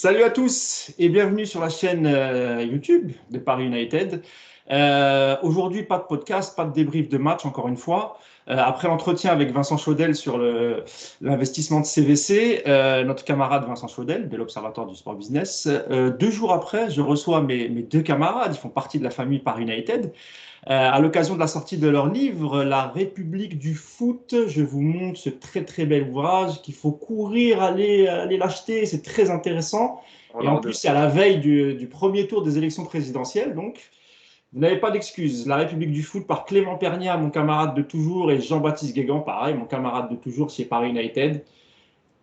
Salut à tous et bienvenue sur la chaîne YouTube de Paris United. Aujourd'hui, pas de podcast, pas de débrief de match, encore une fois. Après l'entretien avec Vincent Chaudel sur l'investissement de CVC, notre camarade Vincent Chaudel de l'Observatoire du Sport Business, 2 jours après, je reçois mes deux camarades, ils font partie de la famille Paris United. À l'occasion de la sortie de leur livre, La République du foot, je vous montre ce très très bel ouvrage qu'il faut courir, aller l'acheter, c'est très intéressant. Et en plus, c'est à la veille du premier tour des élections présidentielles, donc vous n'avez pas d'excuses. La République du foot par Clément Pernia, mon camarade de toujours, et Jean-Baptiste Guégan, pareil, mon camarade de toujours chez Paris United.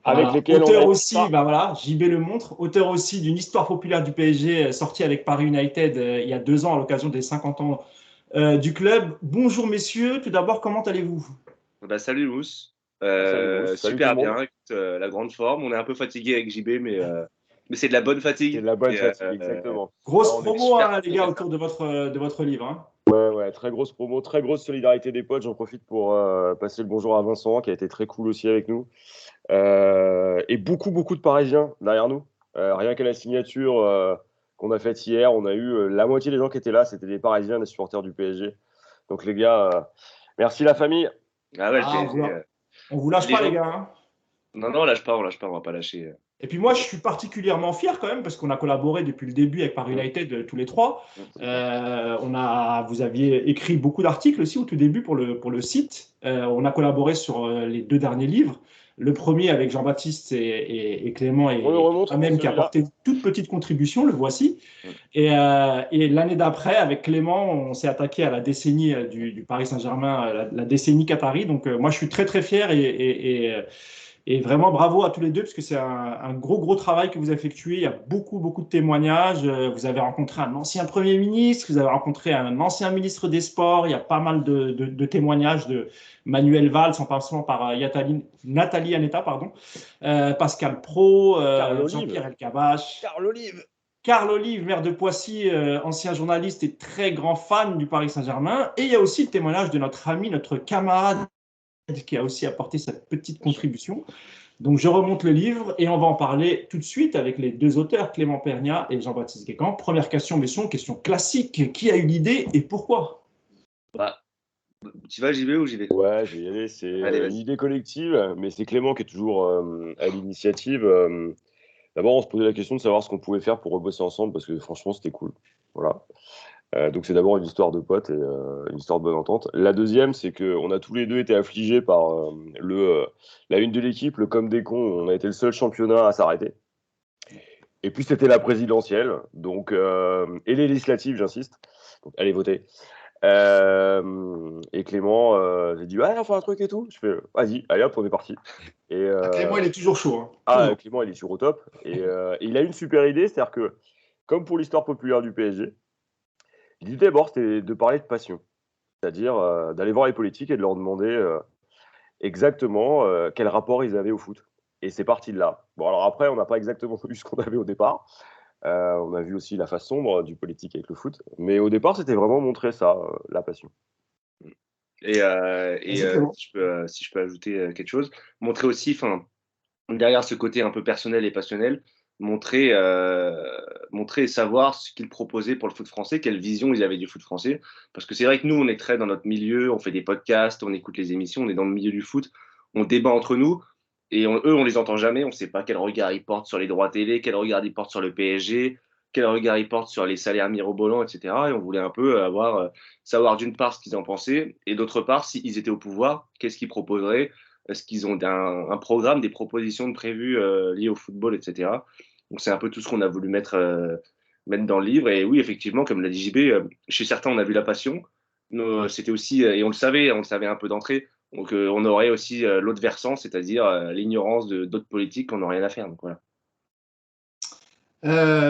Avec lesquels on Auteur a aussi, JB le montre, auteur aussi d'une histoire populaire du PSG sortie avec Paris United il y a 2 ans à l'occasion des 50 ans du club. Bonjour messieurs, tout d'abord, comment allez-vous? Salut Mousse, Salut Mousse, salut tout super le monde. bien, écoute, la grande forme, on est un peu fatigué avec JB, mais c'est de la bonne fatigue. C'est de la bonne fatigue, exactement. Grosse Non, promo, les gars, autour de votre livre. Hein. Ouais, très grosse promo, très grosse solidarité des potes. J'en profite pour passer le bonjour à Vincent, qui a été très cool aussi avec nous. Et beaucoup de Parisiens derrière nous. Rien qu'à la signature qu'on a faite hier, on a eu la moitié des gens qui étaient là, c'était des Parisiens, des supporters du PSG. Donc les gars, merci la famille. Ah ouais, le PSG. On vous lâche pas, les gars. Hein. Non, on lâche pas, on va pas lâcher. Et puis moi, je suis particulièrement fier quand même parce qu'on a collaboré depuis le début avec Paris United tous les trois. Vous aviez écrit beaucoup d'articles aussi au tout début pour le site. On a collaboré sur les 2 derniers livres. Le premier avec Jean-Baptiste et Clément et moi-même qui a apporté une toute petite contribution, le voici. Et l'année d'après, avec Clément, on s'est attaqué à la décennie du Paris Saint-Germain, la décennie Qatari. Donc moi, je suis très très fier et vraiment, bravo à tous les deux, parce que c'est un gros travail que vous effectuez. Il y a beaucoup de témoignages. Vous avez rencontré un ancien Premier ministre, vous avez rencontré un ancien ministre des Sports. Il y a pas mal de témoignages de Manuel Valls, en passant par Nathalie Aneta, Pascal Pro, Jean-Pierre Elkabbach. Carl Olive, maire de Poissy, ancien journaliste et très grand fan du Paris Saint-Germain. Et il y a aussi le témoignage de notre ami, notre camarade, qui a aussi apporté sa petite contribution. Donc, je remonte le livre et on va en parler tout de suite avec les 2 auteurs, Clément Pernia et Jean-Baptiste Guégan. Première question, messieurs, question classique. Qui a eu l'idée et pourquoi? Tu vas, j'y vais ou j'y vais? Ouais, je vais y aller. C'est une idée collective, mais c'est Clément qui est toujours à l'initiative. D'abord, on se posait la question de savoir ce qu'on pouvait faire pour rebosser ensemble parce que franchement, c'était cool. Voilà. Donc c'est d'abord une histoire de potes et une histoire de bonne entente. La deuxième, c'est qu'on a tous les deux été affligés par la une de l'équipe, le comme des cons. On a été le seul championnat à s'arrêter. Et puis c'était la présidentielle, donc et les législatives, j'insiste. Donc allez voter. Et Clément, j'ai dit on fait un truc et tout. Je fais vas-y, allez hop, on est parti. Et Clément, il est toujours chaud. Hein. Clément, il est toujours au top. Et il a une super idée, c'est-à-dire que comme pour l'histoire populaire du PSG. L'idée d'abord, c'était de parler de passion, c'est-à-dire d'aller voir les politiques et de leur demander exactement quel rapport ils avaient au foot. Et c'est parti de là. Bon, alors après, on n'a pas exactement vu ce qu'on avait au départ. On a vu aussi la face sombre du politique avec le foot. Mais au départ, c'était vraiment montrer ça, la passion. Si je peux ajouter quelque chose, montrer aussi, derrière ce côté un peu personnel et passionnel, montrer et savoir ce qu'ils proposaient pour le foot français, quelle vision ils avaient du foot français. Parce que c'est vrai que nous, on est très dans notre milieu, on fait des podcasts, on écoute les émissions, on est dans le milieu du foot, on débat entre nous, et eux, on les entend jamais, on ne sait pas quel regard ils portent sur les droits télé, quel regard ils portent sur le PSG, quel regard ils portent sur les salaires mirobolants, etc. Et on voulait un peu savoir d'une part ce qu'ils en pensaient, et d'autre part, s'ils étaient au pouvoir, qu'est-ce qu'ils proposeraient. Est-ce qu'ils ont un programme, des propositions de prévues liées au football, etc. Donc, c'est un peu tout ce qu'on a voulu mettre dans le livre. Et oui, effectivement, comme l'a dit JB, chez certains, on a vu la passion. C'était aussi, et on le savait un peu d'entrée. Donc, on aurait aussi l'autre versant, c'est-à-dire l'ignorance d'autres politiques qu'on n'a rien à faire. Donc, voilà.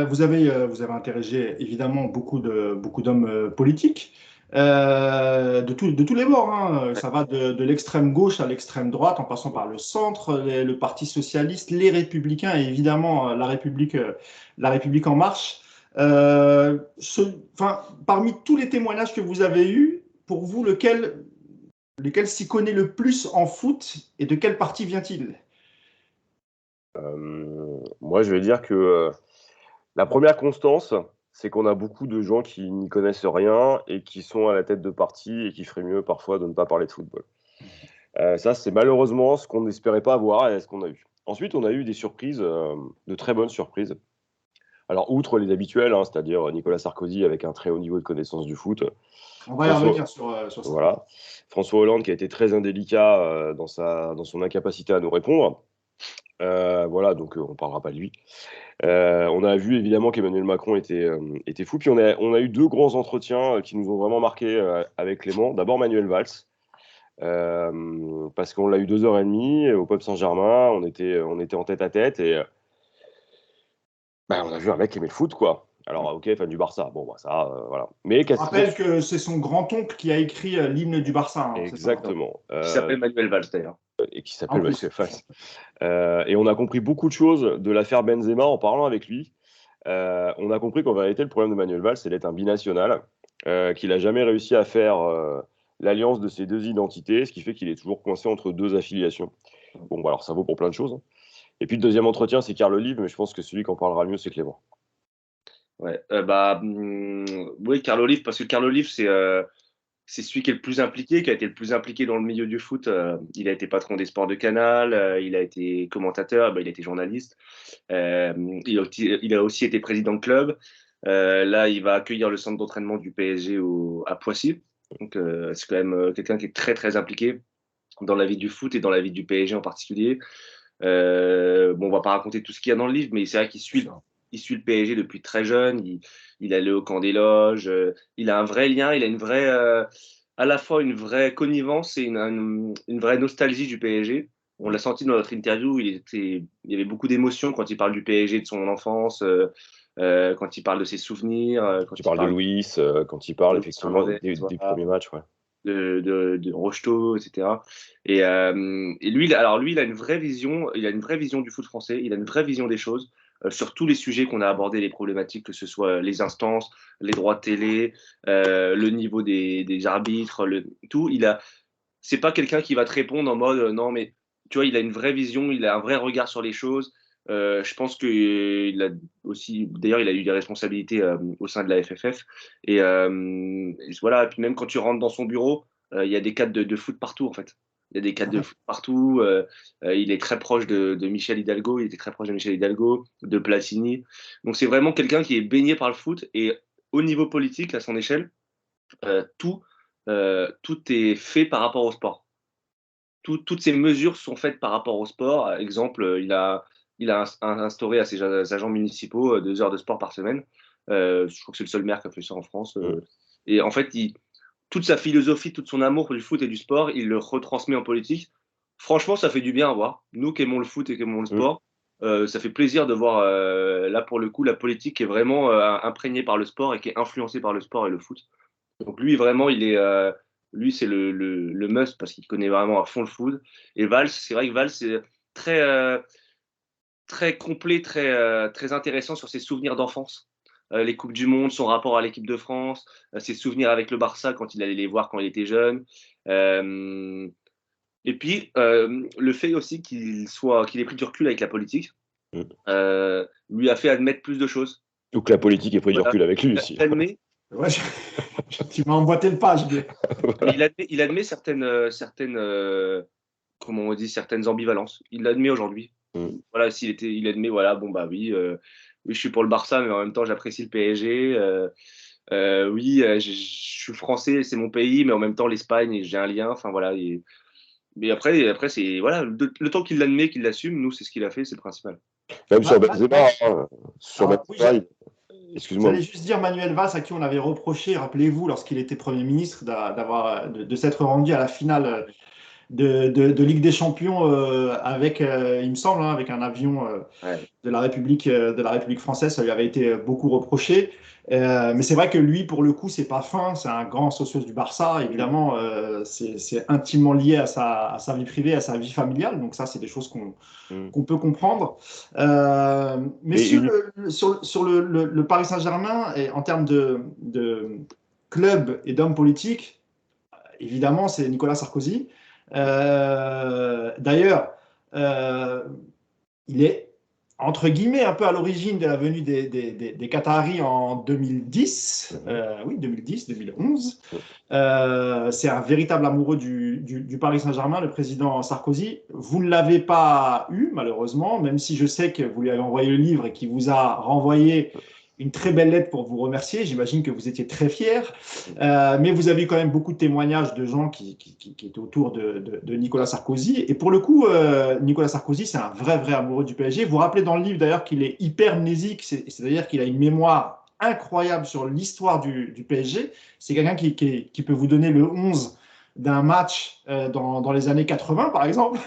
Vous avez interrogé évidemment beaucoup d'hommes politiques de tous les bords. Hein. Ça va de l'extrême gauche à l'extrême droite, en passant par le centre, le Parti socialiste, les Républicains et évidemment la République en marche. Parmi tous les témoignages que vous avez eus, pour vous, lequel s'y connaît le plus en foot et de quel parti vient-il? Moi, je vais dire que la première constance, c'est qu'on a beaucoup de gens qui n'y connaissent rien et qui sont à la tête de parti et qui feraient mieux parfois de ne pas parler de football. Ça, c'est malheureusement ce qu'on n'espérait pas avoir et ce qu'on a eu. Ensuite, on a eu des surprises, de très bonnes surprises. Alors, outre les habituels, hein, c'est-à-dire Nicolas Sarkozy avec un très haut niveau de connaissance du foot. On va y revenir sur ça. Voilà. François Hollande qui a été très indélicat dans son incapacité à nous répondre. Voilà, donc on ne parlera pas de lui. On a vu évidemment qu'Emmanuel Macron était fou. Puis on a eu 2 grands entretiens qui nous ont vraiment marqué avec Clément. D'abord Manuel Valls, parce qu'on l'a eu 2h30 au Peuple Saint-Germain. On était en tête à tête et on a vu un mec qui aimait le foot, quoi. Alors, ok, fan du Barça. Bon, ça, voilà. Mais je rappelle que c'est son grand-oncle qui a écrit l'hymne du Barça. Hein, exactement. Qui s'appelle Manuel Valls, d'ailleurs. Et qui s'appelle Manuel Valls. Et on a compris beaucoup de choses de l'affaire Benzema en parlant avec lui. On a compris qu'en vérité, le problème de Manuel Valls, c'est d'être un binational, qu'il n'a jamais réussi à faire l'alliance de ces 2 identités, ce qui fait qu'il est toujours coincé entre 2 affiliations. Bon, alors ça vaut pour plein de choses. Hein. Et puis le deuxième entretien, c'est Carl Olive, mais je pense que celui qui en parlera le mieux, c'est Clément. Ouais, oui, Carl Olive, parce que Carl Olive, c'est celui qui est le plus impliqué, qui a été le plus impliqué dans le milieu du foot. Il a été patron des sports de Canal, il a été commentateur, il a été journaliste. Il a aussi été président de club. Là, il va accueillir le centre d'entraînement du PSG à Poissy. Donc, c'est quand même quelqu'un qui est très, très impliqué dans la vie du foot et dans la vie du PSG en particulier. On va pas raconter tout ce qu'il y a dans le livre, mais c'est vrai qu'il suit le PSG depuis très jeune. Il allait au camp des loges. Il a un vrai lien. Il a une vraie, à la fois une vraie connivence et une vraie nostalgie du PSG. On l'a senti dans notre interview. Il y avait beaucoup d'émotions quand il parle du PSG de son enfance, quand il parle de ses souvenirs. Quand il parle de Louis, quand il parle effectivement des premiers matchs. Ouais. De Rocheteau, etc. Et lui, il a une vraie vision. Il a une vraie vision du foot français. Il a une vraie vision des choses sur tous les sujets qu'on a abordés, les problématiques, que ce soit les instances, les droits de télé, le niveau des arbitres, tout. C'est pas quelqu'un qui va te répondre en mode non, mais tu vois, il a une vraie vision, il a un vrai regard sur les choses. Je pense qu'il a aussi, d'ailleurs, il a eu des responsabilités au sein de la FFF. Et voilà, et puis même quand tu rentres dans son bureau, il y a des cadres de foot partout, en fait. Il y a des cadres de foot partout. Il est très proche de Michel Hidalgo, il était très proche de Michel Hidalgo, de Platini. Donc c'est vraiment quelqu'un qui est baigné par le foot. Et au niveau politique, à son échelle, tout est fait par rapport au sport. Toutes ces mesures sont faites par rapport au sport. Exemple, il a instauré à ses agents municipaux 2 heures de sport par semaine. Je crois que c'est le seul maire qui a fait ça en France. Et en fait, toute sa philosophie, tout son amour pour du foot et du sport, il le retransmet en politique. Franchement, ça fait du bien à voir. Nous qui aimons le foot et qui aimons le sport, ça fait plaisir de voir, là pour le coup, la politique qui est vraiment imprégnée par le sport et qui est influencée par le sport et le foot. Donc lui, vraiment, lui, c'est le must parce qu'il connaît vraiment à fond le foot. Et Valls, c'est vrai que Valls, c'est très, très complet, très intéressant sur ses souvenirs d'enfance. Les Coupes du Monde, son rapport à l'équipe de France, ses souvenirs avec le Barça quand il allait les voir quand il était jeune. Et puis, le fait aussi qu'il ait pris du recul avec la politique lui a fait admettre plus de choses. Donc la politique ait pris du recul avec lui aussi. Ouais, tu m'as emboîté le pas, il admet certaines comment on dit, certaines ambivalences. Il l'admet aujourd'hui. Voilà, il admet, voilà, oui, je suis pour le Barça, mais en même temps, j'apprécie le PSG. Oui, je suis français, c'est mon pays, mais en même temps, l'Espagne, j'ai un lien. Enfin, voilà. Mais après c'est, voilà, le temps qu'il l'admet, qu'il l'assume, nous, c'est ce qu'il a fait, c'est le principal. Même sur Benzema, excuse-moi. J'allais juste dire Manuel Valls, à qui on avait reproché, rappelez-vous, lorsqu'il était Premier ministre, de s'être rendu à la finale de Ligue des Champions avec, il me semble, avec un avion de la République française. Ça lui avait été beaucoup reproché. Mais c'est vrai que lui, pour le coup, c'est pas fin. C'est un grand socios du Barça. Évidemment, c'est intimement lié à sa vie privée, à sa vie familiale. Donc ça, c'est des choses qu'on peut comprendre. Mais sur le Paris Saint-Germain, et en termes de club et d'hommes politiques, évidemment, c'est Nicolas Sarkozy. D'ailleurs, il est entre guillemets, un peu à l'origine de la venue des Qataris en 2010, oui, 2010, 2011. C'est un véritable amoureux du Paris Saint-Germain, le président Sarkozy. Vous ne l'avez pas eu, malheureusement, même si je sais que vous lui avez envoyé le livre et qu'il vous a renvoyé une très belle lettre pour vous remercier. J'imagine que vous étiez très fier. Mais vous avez eu quand même beaucoup de témoignages de gens qui étaient autour de Nicolas Sarkozy. Et pour le coup, Nicolas Sarkozy, c'est un vrai amoureux du PSG. Vous rappelez dans le livre d'ailleurs qu'il est hypermnésique, c'est-à-dire qu'il a une mémoire incroyable sur l'histoire du PSG. C'est quelqu'un qui peut vous donner le 11 d'un match dans les années 80, par exemple.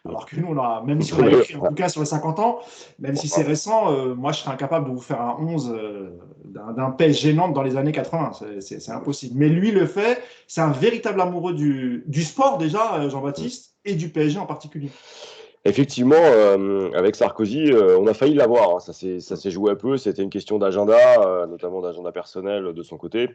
Alors que nous, même si on a écrit un bouquin sur les 50 ans, même si c'est récent, moi, je serais incapable de vous faire un 11 d'un PSG Nantes dans les années 80. C'est impossible. Mais lui le fait. C'est un véritable amoureux du sport, déjà, Jean-Baptiste, et du PSG en particulier. Effectivement, avec Sarkozy, on a failli l'avoir. Hein. Ça s'est joué un peu. C'était une question d'agenda, notamment d'agenda personnel de son côté.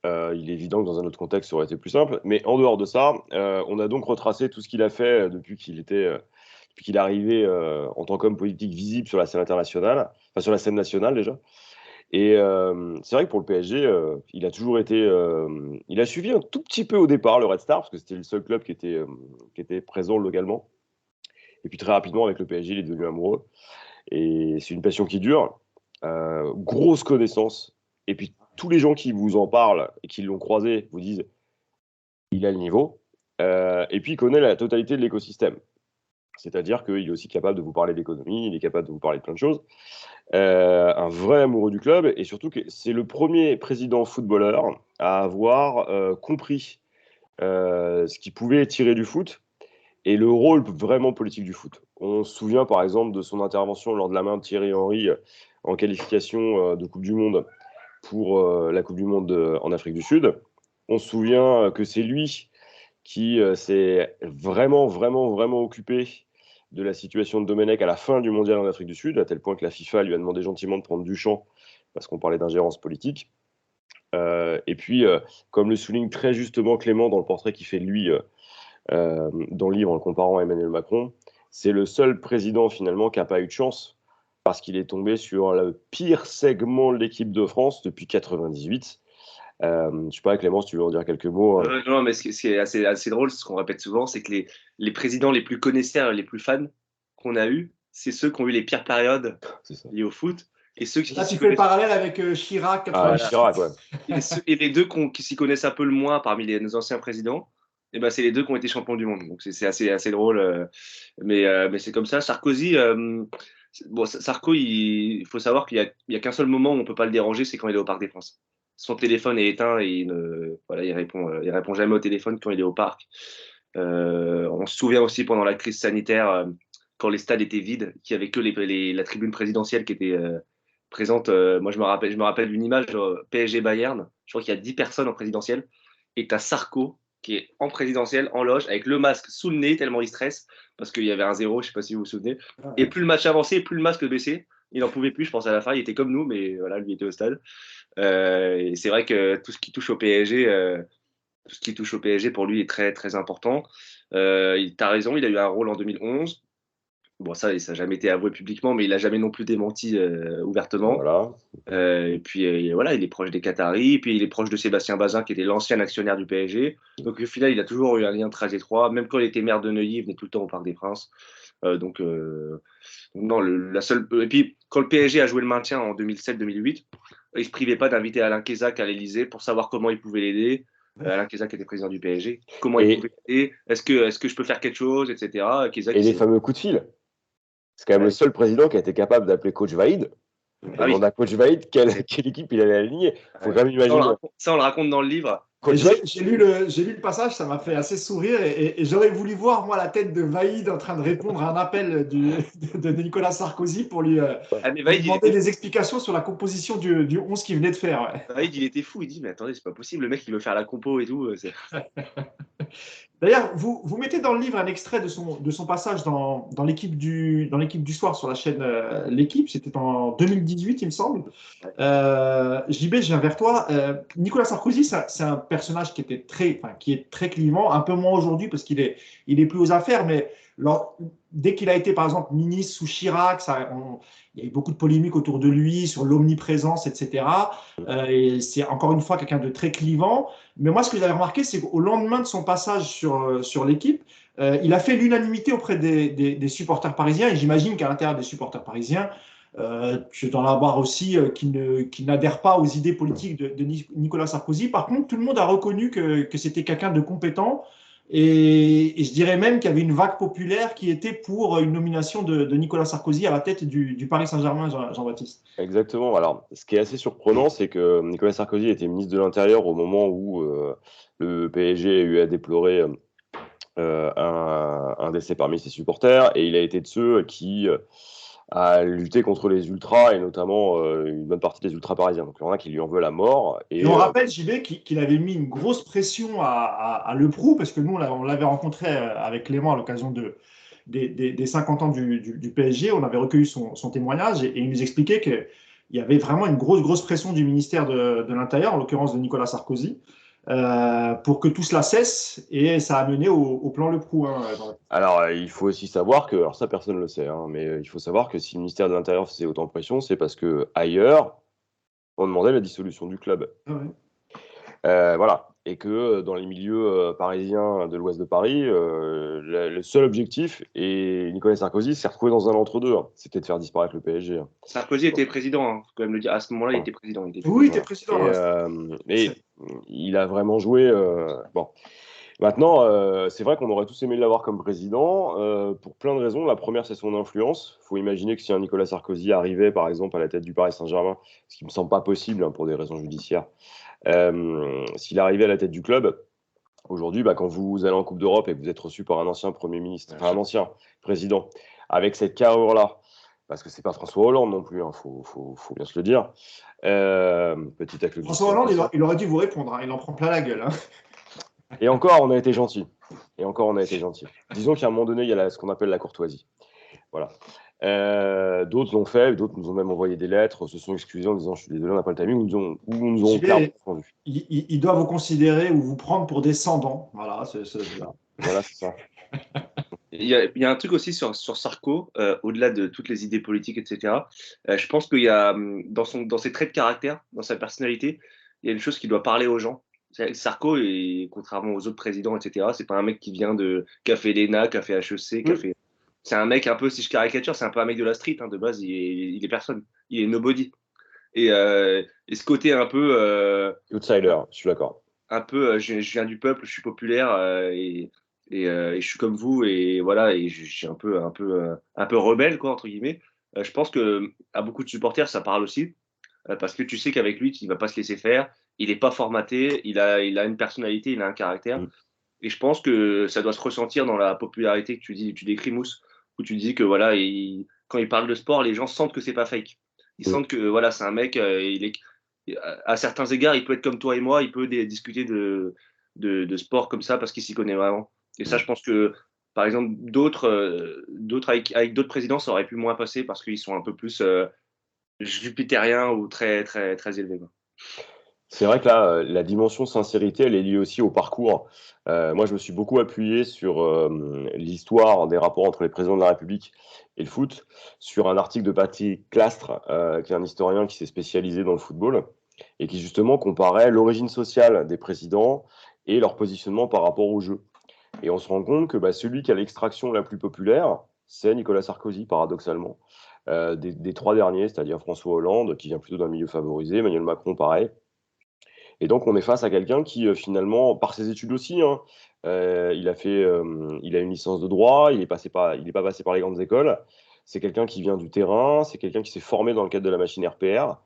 Il est évident que dans un autre contexte, ça aurait été plus simple. Mais en dehors de ça, on a donc retracé tout ce qu'il a fait depuis qu'il est arrivé en tant qu'homme politique visible sur la scène internationale, enfin sur la scène nationale déjà. Et c'est vrai que pour le PSG, il a toujours été, il a suivi un tout petit peu au départ le Red Star parce que c'était le seul club qui était présent localement. Et puis très rapidement avec le PSG, il est devenu amoureux. Et c'est une passion qui dure. Grosse connaissance. Et puis tous les gens qui vous en parlent et qui l'ont croisé vous disent il a le niveau. Et puis il connaît la totalité de l'écosystème. C'est-à-dire qu'il est aussi capable de vous parler d'économie, il est capable de vous parler de plein de choses. Un vrai amoureux du club. Et surtout que c'est le premier président footballeur à avoir compris ce qui pouvait tirer du foot et le rôle vraiment politique du foot. On se souvient par exemple de son intervention lors de la main de Thierry Henry en qualification de Coupe du Monde pour la Coupe du Monde en Afrique du Sud. On se souvient que c'est lui qui s'est vraiment occupé de la situation de Domenech à la fin du Mondial en Afrique du Sud, à tel point que la FIFA lui a demandé gentiment de prendre du champ parce qu'on parlait d'ingérence politique. Et puis, comme le souligne très justement Clément dans le portrait qu'il fait de lui dans le livre en le comparant à Emmanuel Macron, c'est le seul président finalement qui n'a pas eu de chance parce qu'il est tombé sur le pire segment de l'équipe de France depuis 98. Je ne sais pas, Clément, si tu veux en dire quelques mots. Non, mais ce qui est assez drôle, ce qu'on répète souvent, c'est que les présidents les plus connaisseurs, les plus fans qu'on a eus, c'est ceux qui ont eu les pires périodes liées au foot. Et ceux qui là, tu fais le parallèle avec Chirac. Chirac, ouais. Et les deux qui s'y connaissent un peu le moins parmi nos anciens présidents, et ben, c'est les deux qui ont été champions du monde. Donc c'est assez drôle. Mais c'est comme ça. Sarkozy, il faut savoir qu'il n'y a qu'un seul moment où on ne peut pas le déranger, c'est quand il est au Parc des Princes. Son téléphone est éteint et il répond jamais au téléphone quand il est au parc. On se souvient aussi pendant la crise sanitaire, quand les stades étaient vides, qu'il n'y avait que la tribune présidentielle qui était présente. Moi, je me rappelle d'une image PSG Bayern. Je crois qu'il y a 10 personnes en présidentielle et tu as Sarko qui est en présidentielle, en loge, avec le masque sous le nez, tellement il stresse, parce qu'il y avait un 0, je ne sais pas si vous vous souvenez. Et plus le match avançait, plus le masque baissait. Il n'en pouvait plus, je pense, à la fin. Il était comme nous, mais voilà, lui était au stade. Et c'est vrai que tout ce qui touche au PSG, pour lui est très, très important. Tu as raison, il a eu un rôle en 2011. Bon, ça n'a jamais été avoué publiquement, mais il n'a jamais non plus démenti ouvertement. Voilà. Et puis voilà, il est proche des Qataris, puis il est proche de Sébastien Bazin, qui était l'ancien actionnaire du PSG. Donc au final, il a toujours eu un lien très étroit. Même quand il était maire de Neuilly, il venait tout le temps au Parc des Princes. Non, la seule. Et puis quand le PSG a joué le maintien en 2007-2008, il ne se privait pas d'inviter Alain Kézak à l'Élysée pour savoir comment il pouvait l'aider. Alain Kézak était président du PSG. Comment il pouvait l'aider? Est-ce que je peux faire quelque chose, etc. Kézak, et les fameux coups de fil. C'est quand même le seul président qui a été capable d'appeler coach Vaïd. On a coach Vaïd, quelle équipe il allait aligner. Il faut jamais imaginer. Ça, on le raconte dans le livre. J'ai lu le passage, ça m'a fait assez sourire et j'aurais voulu voir, moi, la tête de Vaïd en train de répondre à un appel de Nicolas Sarkozy pour lui demander des explications sur la composition du 11 qu'il venait de faire. Ouais. Vaïd, il était fou. Il dit, mais attendez, c'est pas possible. Le mec, il veut faire la compo et tout. D'ailleurs, vous mettez dans le livre un extrait de son passage dans l'équipe du soir sur la chaîne L'équipe. C'était en 2018, il me semble. JB, je viens vers toi. Nicolas Sarkozy, c'est un personnage qui est très clivant, un peu moins aujourd'hui parce qu'il est plus aux affaires, mais dès qu'il a été, par exemple, ministre sous Chirac, il y a eu beaucoup de polémiques autour de lui sur l'omniprésence, etc. Et c'est encore une fois quelqu'un de très clivant. Mais moi, ce que j'avais remarqué, c'est qu'au lendemain de son passage sur l'équipe, il a fait l'unanimité auprès des supporters parisiens. Et j'imagine qu'à l'intérieur des supporters parisiens, tu dois en avoir aussi qui n'adhèrent pas aux idées politiques de Nicolas Sarkozy. Par contre, tout le monde a reconnu que c'était quelqu'un de compétent. Et je dirais même qu'il y avait une vague populaire qui était pour une nomination de Nicolas Sarkozy à la tête du Paris Saint-Germain, Jean-Baptiste. Exactement. Alors, ce qui est assez surprenant, c'est que Nicolas Sarkozy était ministre de l'Intérieur au moment où le PSG a eu à déplorer un décès parmi ses supporters, et il a été de ceux qui a lutté contre les ultras, et notamment une bonne partie des ultras parisiens. Donc il y en a qui lui en veulent la mort. Et on rappelle, JB, qu'il avait mis une grosse pression à Le Proux, parce que nous, on l'avait rencontré avec Clément à l'occasion des 50 ans du PSG. On avait recueilli son témoignage, et il nous expliquait qu'il y avait vraiment une grosse pression du ministère de l'Intérieur, en l'occurrence de Nicolas Sarkozy, pour que tout cela cesse, et ça a mené au plan Le Proux. Alors, il faut aussi savoir que, alors ça personne ne le sait, mais il faut savoir que si le ministère de l'Intérieur faisait autant de pression, c'est parce que ailleurs, on demandait la dissolution du club. Ah ouais. Voilà. Et que dans les milieux parisiens de l'ouest de Paris, le seul objectif, et Nicolas Sarkozy s'est retrouvé dans un entre-deux, c'était de faire disparaître le PSG. Sarkozy était président, faut quand même le dire. À ce moment-là, il était président. Oui, il était président. Et il a vraiment joué. Bon. Maintenant, c'est vrai qu'on aurait tous aimé l'avoir comme président pour plein de raisons. La première, c'est son influence. Il faut imaginer que si un Nicolas Sarkozy arrivait, par exemple, à la tête du Paris Saint-Germain, ce qui ne me semble pas possible pour des raisons judiciaires, s'il arrivait à la tête du club, aujourd'hui, quand vous allez en Coupe d'Europe et que vous êtes reçu par un ancien Premier ministre, un ancien président, avec cette carrure-là, parce que c'est pas François Hollande non plus, faut bien se le dire. Petit acte. François Hollande, il aurait dû vous répondre, il en prend plein la gueule. Et encore, on a été gentil. Disons qu'à un moment donné, il y a ce qu'on appelle la courtoisie. Voilà. D'autres l'ont fait, d'autres nous ont même envoyé des lettres, se sont excusés en disant je suis désolé, on n'a pas le timing, ou nous ont clairement répondu. Il doit vous considérer ou vous prendre pour descendant. Voilà, Voilà, c'est ça. Il y a un truc aussi sur Sarko, au-delà de toutes les idées politiques, etc. Je pense qu'il y a, dans ses traits de caractère, dans sa personnalité, il y a une chose qui doit parler aux gens. Sarko, contrairement aux autres présidents, etc., c'est pas un mec qui vient qui a fait l'ENA, qui a fait HEC, c'est un mec un peu, si je caricature, c'est un peu un mec de la street, de base, il est personne, il est nobody. Et ce côté un peu... outsider, je suis d'accord. Un peu, je viens du peuple, je suis populaire, et je suis comme vous, et voilà, et je suis un peu rebelle, quoi, entre guillemets. Je pense que à beaucoup de supporters, ça parle aussi, parce que tu sais qu'avec lui, il va pas se laisser faire. Il n'est pas formaté, il a une personnalité, il a un caractère. Et je pense que ça doit se ressentir dans la popularité que tu décris, Mousse, où tu dis que voilà, quand il parle de sport, les gens sentent que c'est pas fake. Ils sentent que voilà, c'est un mec, à certains égards, il peut être comme toi et moi, il peut discuter de sport comme ça parce qu'il s'y connaît vraiment. Et ça, je pense que, par exemple, d'autres avec d'autres présidents, ça aurait pu moins passer parce qu'ils sont un peu plus jupitériens ou très, très, très élevés. C'est vrai que là, la dimension sincérité, elle est liée aussi au parcours. Moi, je me suis beaucoup appuyé sur l'histoire des rapports entre les présidents de la République et le foot, sur un article de Patrick Clastres, qui est un historien qui s'est spécialisé dans le football, et qui justement comparait l'origine sociale des présidents et leur positionnement par rapport au jeu. Et on se rend compte que celui qui a l'extraction la plus populaire, c'est Nicolas Sarkozy, paradoxalement. Des trois derniers, c'est-à-dire François Hollande, qui vient plutôt d'un milieu favorisé, Emmanuel Macron, pareil. Et donc, on est face à quelqu'un qui, finalement, par ses études aussi, il a une licence de droit, il n'est pas passé par les grandes écoles. C'est quelqu'un qui vient du terrain, c'est quelqu'un qui s'est formé dans le cadre de la machine RPR.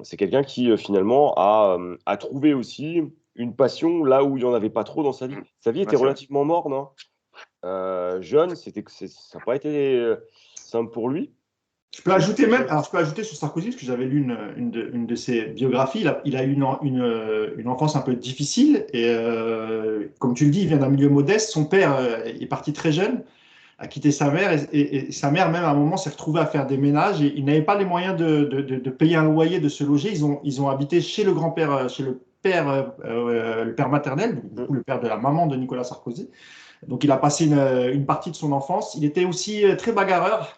C'est quelqu'un qui, finalement, a trouvé aussi une passion là où il n'y en avait pas trop dans sa vie. Sa vie était relativement morne. Jeune, ça n'a pas été simple pour lui. Je peux ajouter sur Sarkozy, parce que j'avais lu une de ses biographies. Il a eu une enfance un peu difficile, et comme tu le dis, il vient d'un milieu modeste. Son père est parti très jeune, a quitté sa mère, et sa mère, même à un moment, s'est retrouvée à faire des ménages, et il n'avait pas les moyens de payer un loyer, de se loger. Ils ont habité chez le grand-père, chez le père maternel, du coup, le père de la maman de Nicolas Sarkozy. Donc, il a passé une partie de son enfance. Il était aussi très bagarreur.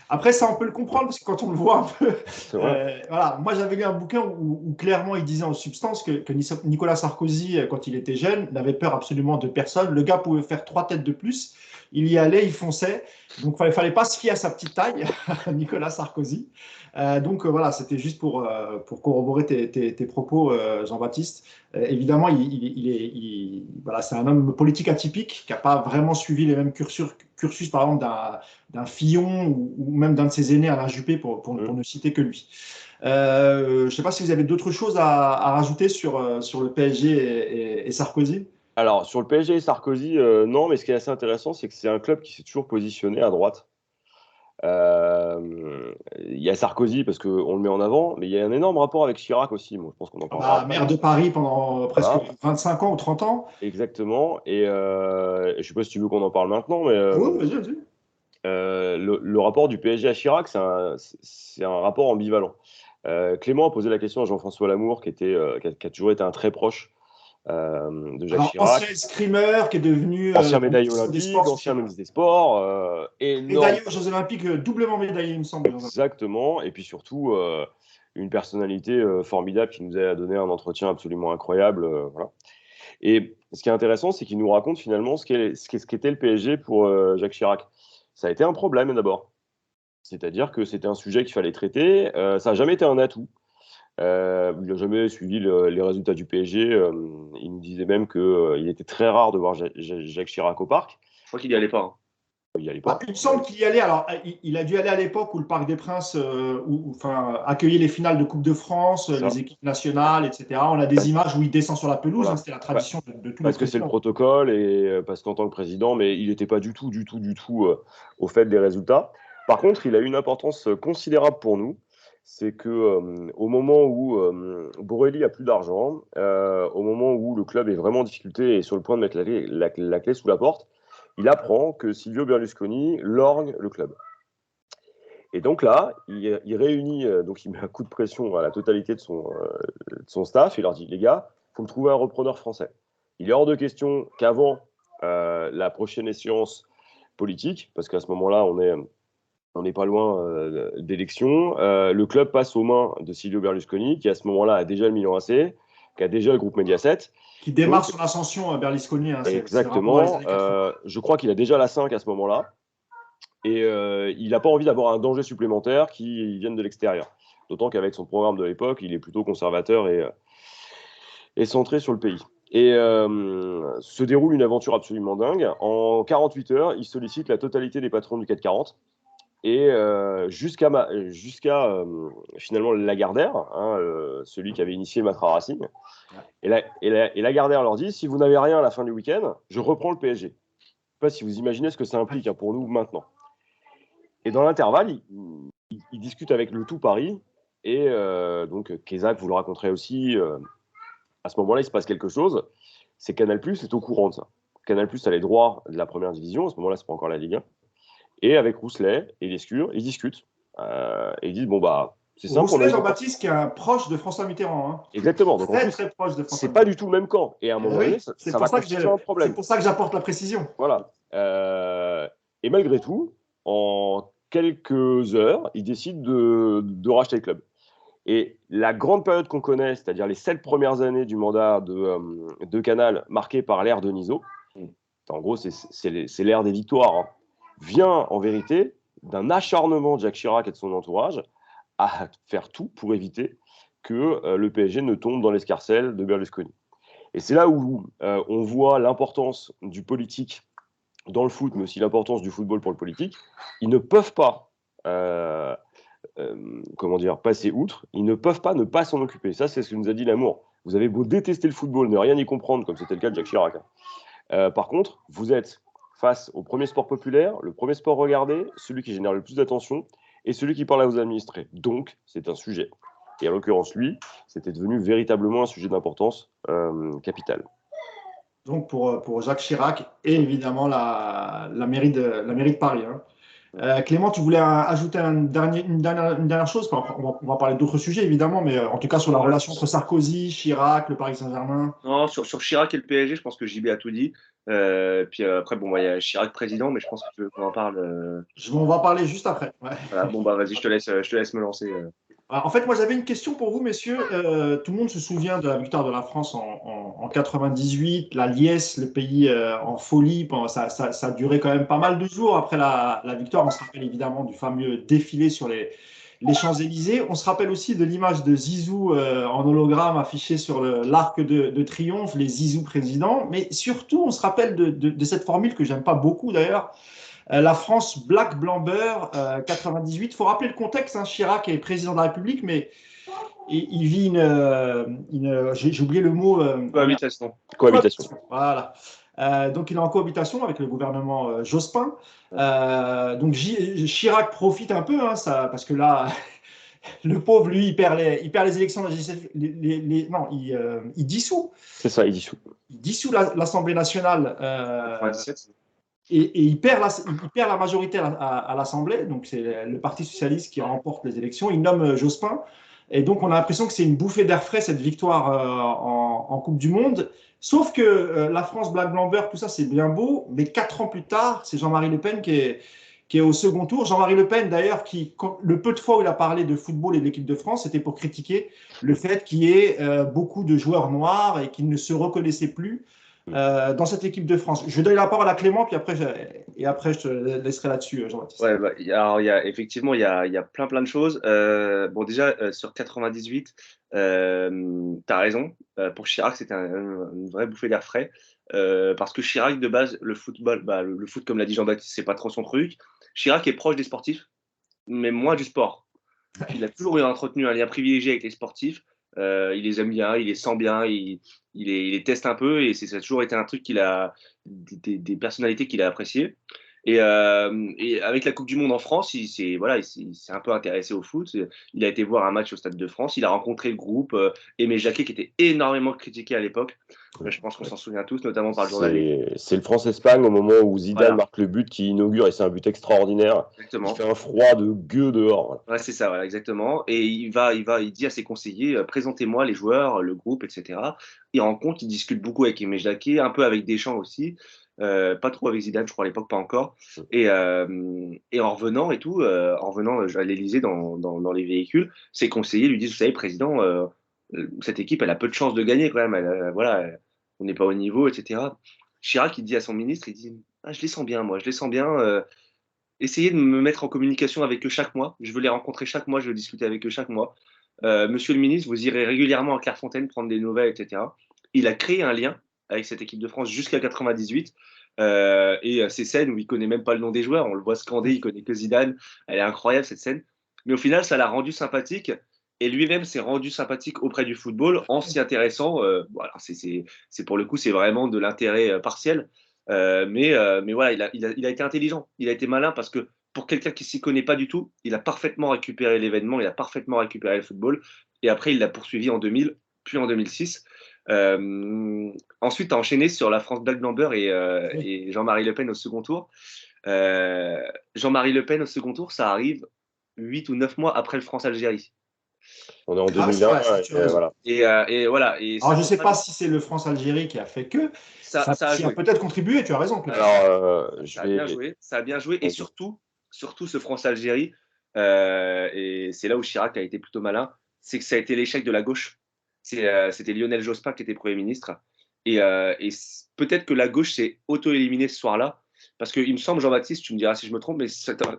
Après, ça, on peut le comprendre parce que quand on le voit un peu. Voilà. Moi, j'avais lu un bouquin où clairement il disait en substance que Nicolas Sarkozy, quand il était jeune, n'avait peur absolument de personne. Le gars pouvait faire 3 têtes de plus. Il y allait, il fonçait. Donc, il ne fallait pas se fier à sa petite taille, Nicolas Sarkozy. Donc, voilà, c'était juste pour corroborer tes propos, Jean-Baptiste. Évidemment, voilà, c'est un homme politique atypique qui n'a pas vraiment suivi les mêmes cursus par exemple, d'un Fillon ou même d'un de ses aînés, Alain Juppé, pour ne citer que lui. Je ne sais pas si vous avez d'autres choses à rajouter sur le PSG et Sarkozy. Alors, sur le PSG et Sarkozy, non, mais ce qui est assez intéressant, c'est que c'est un club qui s'est toujours positionné à droite. Il y a Sarkozy parce qu'on le met en avant, mais il y a un énorme rapport avec Chirac aussi. Moi, je pense qu'on en parlera. Maire de Paris pendant presque 25 ans ou 30 ans. Exactement. Et je ne sais pas si tu veux qu'on en parle maintenant, mais oui, vas-y. Le rapport du PSG à Chirac, c'est un rapport ambivalent. Clément a posé la question à Jean-François Lamour, qui a toujours été un très proche de Jacques Chirac. Ancien escrimeur qui est devenu ancien médaillé olympique, ancien ministre des Sports. Médaillé aux Jeux Olympiques, doublement médaillé, il me semble. Exactement. Et puis surtout, une personnalité formidable qui nous a donné un entretien absolument incroyable. Voilà. Et ce qui est intéressant, c'est qu'il nous raconte finalement ce qu'était le PSG pour Jacques Chirac. Ça a été un problème d'abord. C'est-à-dire que c'était un sujet qu'il fallait traiter. Ça n'a jamais été un atout. Il n'a jamais suivi les résultats du PSG. Il nous disait même qu'il était très rare de voir Jacques Chirac au parc. Je crois qu'il n'y allait pas. Hein. Il n'y allait pas. Il me semble qu'il y allait. Alors, il a dû aller à l'époque où le Parc des Princes accueillait les finales de Coupe de France, les équipes nationales, etc. On a des images où il descend sur la pelouse. Voilà. C'était la tradition de tout le monde. Parce que c'est le protocole et parce qu'en tant que président, mais il n'était pas du tout au fait des résultats. Par contre, il a eu une importance considérable pour nous. C'est qu'au moment où Borelli a plus d'argent, au moment où le club est vraiment en difficulté et sur le point de mettre la clé sous la porte, il apprend que Silvio Berlusconi lorgne le club. Et donc là, il réunit, donc il met un coup de pression à la totalité de son staff. Il leur dit, les gars, il faut me trouver un repreneur français. Il est hors de question qu'avant la prochaine échéance politique, parce qu'à ce moment-là, on n'est pas loin d'élections, le club passe aux mains de Silvio Berlusconi, qui à ce moment-là a déjà le Milan AC, qui a déjà le groupe Mediaset. Qui démarre son ascension à Berlusconi. Hein, exactement. Je crois qu'il a déjà la 5 à ce moment-là. Et il n'a pas envie d'avoir un danger supplémentaire qui vienne de l'extérieur. D'autant qu'avec son programme de l'époque, il est plutôt conservateur et centré sur le pays. Et se déroule une aventure absolument dingue. En 48 heures, il sollicite la totalité des patrons du CAC 40. Et jusqu'à finalement Lagardère, hein, celui qui avait initié Matra Racing. Et Lagardère leur dit, si vous n'avez rien à la fin du week-end, je reprends le PSG. Je ne sais pas si vous imaginez ce que ça implique hein, pour nous maintenant. Et dans l'intervalle, il discute avec le tout Paris. Et donc, Kézak, vous le raconterez aussi, à ce moment-là, il se passe quelque chose. C'est Canal+ est au courant de ça. Canal+ a les droits de la première division. À ce moment-là, c'est pas encore la Ligue 1. Et avec Rousselet et Lescure, ils discutent. Et ils disent, bon, bah, c'est simple. Rousselet, Jean-Baptiste, qui est un proche de François Mitterrand. Hein. Exactement. Donc, très proche de François c'est pas du tout le même camp. Et à un moment donné, ça va constituer un problème. C'est pour ça que j'apporte la précision. Voilà. Et malgré tout, en quelques heures, ils décident de racheter le club. Et la grande période qu'on connaît, c'est-à-dire les 7 premières années du mandat de Canal, marquée par l'ère Denisot, en gros, c'est l'ère des victoires, hein, vient en vérité d'un acharnement de Jacques Chirac et de son entourage à faire tout pour éviter que le PSG ne tombe dans l'escarcelle de Berlusconi. Et c'est là où on voit l'importance du politique dans le foot, mais aussi l'importance du football pour le politique. Ils ne peuvent pas passer outre, ils ne peuvent pas ne pas s'en occuper. Ça, c'est ce que nous a dit Lamour. Vous avez beau détester le football, ne rien y comprendre, comme c'était le cas de Jacques Chirac. Par contre, vous êtes face au premier sport populaire, le premier sport regardé, celui qui génère le plus d'attention et celui qui parle à vos administrés. Donc, c'est un sujet. Et en l'occurrence, lui, c'était devenu véritablement un sujet d'importance capitale. Donc, pour Jacques Chirac et évidemment la mairie de Paris. Hein. Clément, tu voulais ajouter une dernière chose. On va parler d'autres sujets, évidemment, mais en tout cas sur la relation entre Sarkozy, Chirac, le Paris Saint-Germain. Non, sur Chirac et le PSG, je pense que JB a tout dit. Puis après, bon, il y a Chirac président, mais je pense que tu veux qu'on en parle. On va en parler juste après. Ouais. Voilà, bon, bah vas-y, je te laisse me lancer. En fait, moi, j'avais une question pour vous, messieurs. Tout le monde se souvient de la victoire de la France en 98, la liesse, le pays en folie. Ça a duré quand même pas mal de jours après la victoire. On se rappelle évidemment du fameux défilé sur les Champs-Élysées. On se rappelle aussi de l'image de Zizou en hologramme affichée sur l'arc de triomphe, les Zizou présidents. Mais surtout, on se rappelle de cette formule que j'aime pas beaucoup d'ailleurs, la France Black Blanc Beurre 98. Il faut rappeler le contexte. Chirac est président de la République, mais il vit j'ai oublié le mot. Cohabitation. Voilà. Donc il est en cohabitation avec le gouvernement Jospin. Donc Chirac profite un peu, parce que là, le pauvre, lui, il perd les élections législatives. Non, il dissout. C'est ça, il dissout. Il dissout l'Assemblée nationale. Et il perd la majorité à l'Assemblée, donc c'est le Parti socialiste qui remporte les élections. Il nomme Jospin, et donc on a l'impression que c'est une bouffée d'air frais cette victoire en Coupe du Monde. Sauf que la France Black Blanc Beurre, tout ça c'est bien beau, mais 4 ans plus tard, c'est Jean-Marie Le Pen qui est au second tour. Jean-Marie Le Pen, d'ailleurs, le peu de fois où il a parlé de football et de l'équipe de France, c'était pour critiquer le fait qu'il y ait beaucoup de joueurs noirs et qu'ils ne se reconnaissaient plus dans cette équipe de France. Je donne la parole à Clément, puis après, je te laisserai là-dessus, Jean-Baptiste. Ouais, alors effectivement, il y a plein de choses. Bon, déjà, sur 98, tu as raison. Pour Chirac, c'était une vraie bouffée d'air frais. Parce que Chirac, de base, le football, le foot, comme l'a dit Jean-Baptiste, c'est pas trop son truc. Chirac est proche des sportifs, mais moins du sport. Il a toujours entretenu un lien privilégié avec les sportifs. Il les aime bien, il les sent bien, il les teste un peu, et ça a toujours été un truc des personnalités qu'il a appréciées. Et avec la Coupe du Monde en France, il s'est un peu intéressé au foot. Il a été voir un match au Stade de France. Il a rencontré le groupe Aimé Jacquet, qui était énormément critiqué à l'époque. Je pense qu'on s'en souvient tous, notamment par le journaliste. C'est le France-Espagne au moment où Zidane marque le but qui inaugure, et c'est un but extraordinaire. Exactement. Il fait un froid de gueux dehors. Ouais, c'est ça, voilà, exactement. Et il dit à ses conseillers, présentez-moi les joueurs, le groupe, etc. Il rencontre, il discute beaucoup avec Aimé Jacquet, un peu avec Deschamps aussi. Pas trop avec Zidane, je crois à l'époque, pas encore. Et en revenant à l'Élysée dans les véhicules, ses conseillers lui disent, vous savez, président, cette équipe, elle a peu de chances de gagner quand même. On n'est pas au niveau, etc. Chirac, il dit à son ministre, il dit, je les sens bien, moi, je les sens bien. Essayez de me mettre en communication avec eux chaque mois. Je veux les rencontrer chaque mois, je veux discuter avec eux chaque mois. Monsieur le ministre, vous irez régulièrement à Clairefontaine prendre des nouvelles, etc. Il a créé un lien avec cette équipe de France jusqu'à 98. Et ces scènes où il connaît même pas le nom des joueurs, on le voit scander, il connaît que Zidane. Elle est incroyable cette scène. Mais au final, ça l'a rendu sympathique. Et lui-même s'est rendu sympathique auprès du football en s'y intéressant. C'est pour le coup, c'est vraiment de l'intérêt partiel. Mais voilà, il a été intelligent, il a été malin, parce que pour quelqu'un qui s'y connaît pas du tout, il a parfaitement récupéré l'événement, il a parfaitement récupéré le football, et après il l'a poursuivi en 2000, puis en 2006. Ensuite, tu as enchaîné sur la France Black Blanc Beurre et Jean-Marie Le Pen au second tour. Jean-Marie Le Pen au second tour, ça arrive 8 ou 9 mois après le France-Algérie. On est en 2001, voilà. Et voilà. Alors, je ne sais pas si c'est le France-Algérie qui a fait que. Ça a peut-être contribué, tu as raison. Alors, ça a bien joué. Et surtout ce France-Algérie, et c'est là où Chirac a été plutôt malin, c'est que ça a été l'échec de la gauche. C'était Lionel Jospin qui était Premier ministre. Et peut-être que la gauche s'est auto-éliminée ce soir-là. Parce qu'il me semble, Jean-Baptiste, tu me diras si je me trompe, mais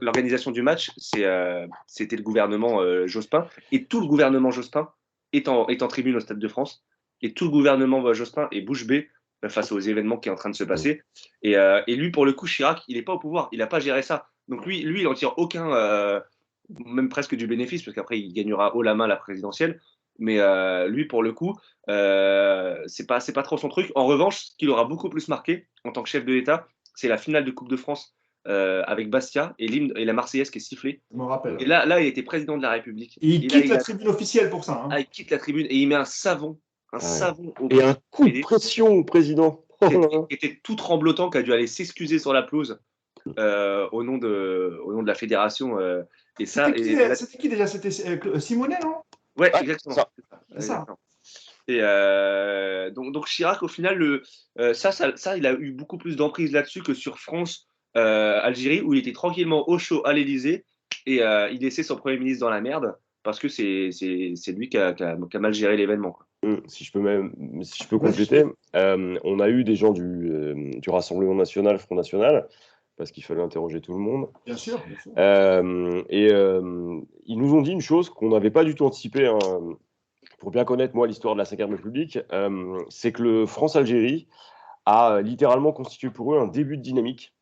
l'organisation du match, c'était le gouvernement Jospin. Et tout le gouvernement Jospin est en tribune au Stade de France. Et tout le gouvernement Jospin est bouche bée face aux événements qui sont en train de se passer. Et lui, pour le coup, Chirac, il n'est pas au pouvoir. Il n'a pas géré ça. Donc lui, il n'en tire aucun, même presque du bénéfice, parce qu'après, il gagnera haut la main la présidentielle. Mais lui, pour le coup, c'est pas trop son truc. En revanche, ce qui l'aura beaucoup plus marqué en tant que chef de l'État, c'est la finale de Coupe de France avec Bastia et la Marseillaise qui est sifflée. Je me rappelle. Et là, il était président de la République. Et il quitte la tribune officielle pour ça. Il quitte la tribune et il met un savon et un coup de pression au président. Qui était tout tremblotant, qui a dû aller s'excuser sur la pelouse au nom de la fédération. C'était qui déjà? C'était Simonet, non? Ouais, exactement. C'est ça. Et donc Chirac, au final, ça, il a eu beaucoup plus d'emprise là-dessus que sur France-Algérie, où il était tranquillement au chaud à l'Élysée et il laissait son Premier ministre dans la merde parce que c'est lui qui a mal géré l'événement. Si je peux compléter, on a eu des gens du Rassemblement national, Front National, parce qu'il fallait interroger tout le monde. Bien sûr, bien sûr. Ils nous ont dit une chose qu'on n'avait pas du tout anticipée, hein, pour bien connaître, moi, l'histoire de la Ve République, c'est que le France-Algérie a littéralement constitué pour eux un début de dynamique.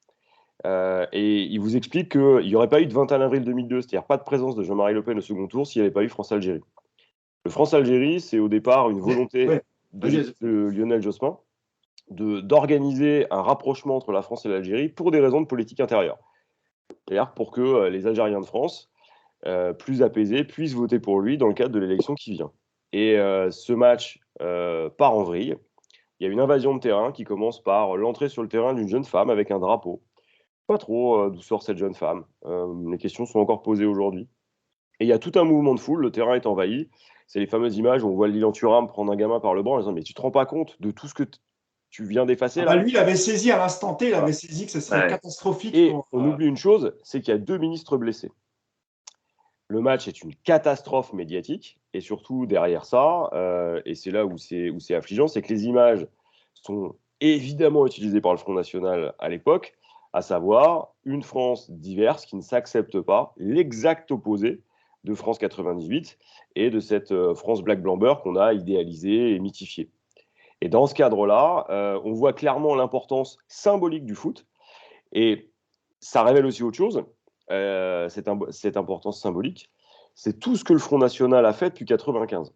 Et ils vous expliquent qu'il n'y aurait pas eu de 21 avril 2002, c'est-à-dire pas de présence de Jean-Marie Le Pen au second tour s'il n'y avait pas eu France-Algérie. Le France-Algérie, c'est au départ une volonté de Lionel Jospin d'organiser un rapprochement entre la France et l'Algérie pour des raisons de politique intérieure. C'est-à-dire pour que les Algériens de France, plus apaisés, puissent voter pour lui dans le cadre de l'élection qui vient. Et ce match part en vrille. Il y a une invasion de terrain qui commence par l'entrée sur le terrain d'une jeune femme avec un drapeau. Pas trop d'où sort cette jeune femme. Les questions sont encore posées aujourd'hui. Et il y a tout un mouvement de foule, le terrain est envahi. C'est les fameuses images où on voit Lilian Thuram prendre un gamin par le bras en disant « Mais tu te rends pas compte de tout ce que tu viens d'effacer là ?» Lui, il avait saisi à l'instant T, il avait saisi que ce serait catastrophique. Et on oublie une chose, c'est qu'il y a 2 ministres blessés. Le match est une catastrophe médiatique, et surtout derrière ça, et c'est là où c'est affligeant, c'est que les images sont évidemment utilisées par le Front National à l'époque, à savoir une France diverse qui ne s'accepte pas, l'exact opposé de France 98 et de cette France Black Blamber qu'on a idéalisée et mythifiée. Et dans ce cadre-là, on voit clairement l'importance symbolique du foot, et ça révèle aussi autre chose. Cette importance symbolique, c'est tout ce que le Front National a fait depuis 1995.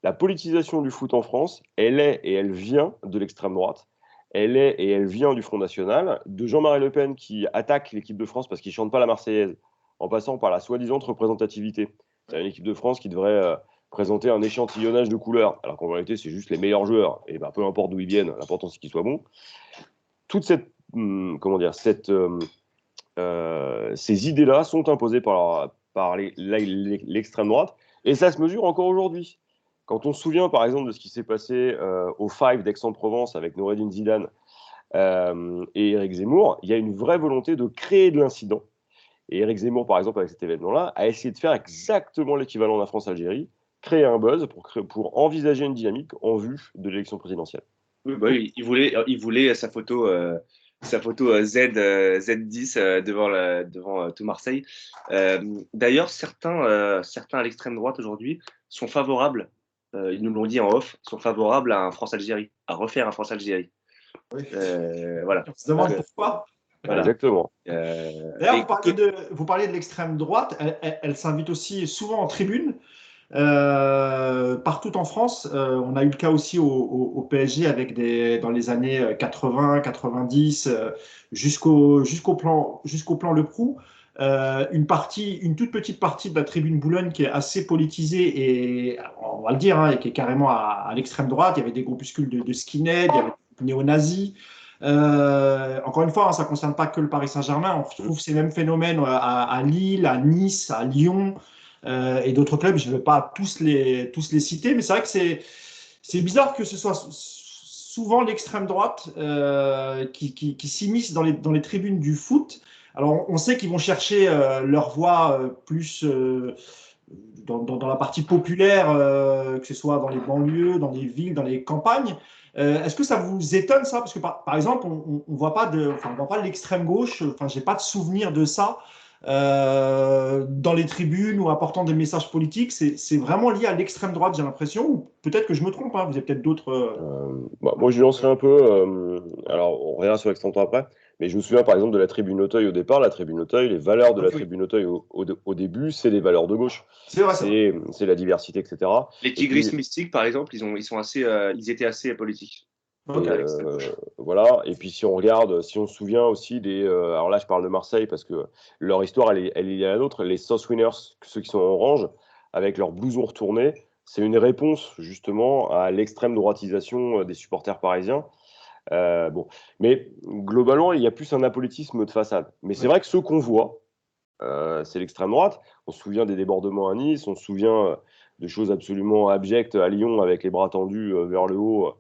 La politisation du foot en France, elle est et elle vient de l'extrême droite, elle est et elle vient du Front National, de Jean-Marie Le Pen qui attaque l'équipe de France parce qu'il ne chante pas la Marseillaise, en passant par la soi-disant représentativité. C'est une équipe de France qui devrait présenter un échantillonnage de couleurs, alors qu'en réalité c'est juste les meilleurs joueurs, et peu importe d'où ils viennent, l'important c'est qu'ils soient bons. Toute cette, ces idées-là sont imposées par l'extrême droite, et ça se mesure encore aujourd'hui. Quand on se souvient par exemple de ce qui s'est passé au Five d'Aix-en-Provence avec Noureddin Zidane et Éric Zemmour, il y a une vraie volonté de créer de l'incident. Et Éric Zemmour, par exemple, avec cet événement-là, a essayé de faire exactement l'équivalent de la France-Algérie, créer un buzz pour envisager une dynamique en vue de l'élection présidentielle. Oui, il voulait sa photo Z10 devant tout Marseille. D'ailleurs, certains à l'extrême droite aujourd'hui sont favorables, ils nous l'ont dit en off, sont favorables à un France-Algérie, à refaire un France-Algérie. Oui. Voilà. On se demande pourquoi. Voilà. Exactement. D'ailleurs, vous parliez de l'extrême droite, elle s'invite aussi souvent en tribune. Partout en France, on a eu le cas aussi au PSG avec dans les années 80, 90, jusqu'au plan Le Proux, une toute petite partie de la tribune Boulogne qui est assez politisée et on va le dire, et qui est carrément à l'extrême droite. Il y avait des groupuscules de skinheads, il y avait des néo-nazis. Encore une fois, ça ne concerne pas que le Paris Saint-Germain. On retrouve ces mêmes phénomènes à Lille, à Nice, à Lyon. Et d'autres clubs, je ne vais pas tous les citer, mais c'est vrai que c'est bizarre que ce soit souvent l'extrême droite qui s'immisce dans les tribunes du foot. Alors, on sait qu'ils vont chercher leur voix plus dans la partie populaire, que ce soit dans les banlieues, dans les villes, dans les campagnes. Est-ce que ça vous étonne ça? Parce que par exemple, on voit pas l'extrême gauche. Enfin, j'ai pas de souvenir de ça. Dans les tribunes ou apportant des messages politiques, c'est vraiment lié à l'extrême droite, j'ai l'impression, ou peut-être que je me trompe, hein, vous avez peut-être d'autres... Moi, je lancerai un peu, alors on reviendra sur l'extrême droite après, mais je me souviens par exemple de la tribune Auteuil au départ. La tribune Auteuil, les valeurs de la tribune Auteuil au début, c'est les valeurs de gauche. C'est vrai, c'est la diversité, etc. Les Tigris mystiques, par exemple, ils étaient assez politiques. Voilà. Et puis si on se souvient aussi alors là je parle de Marseille parce que leur histoire elle est liée à la nôtre, les South Winners, ceux qui sont en orange avec leurs blousons retournés, c'est une réponse justement à l'extrême droitisation des supporters parisiens. Mais globalement il y a plus un apolitisme de façade, mais c'est vrai que ceux qu'on voit, c'est l'extrême droite. On se souvient des débordements à Nice, on se souvient de choses absolument abjectes à Lyon avec les bras tendus vers le haut,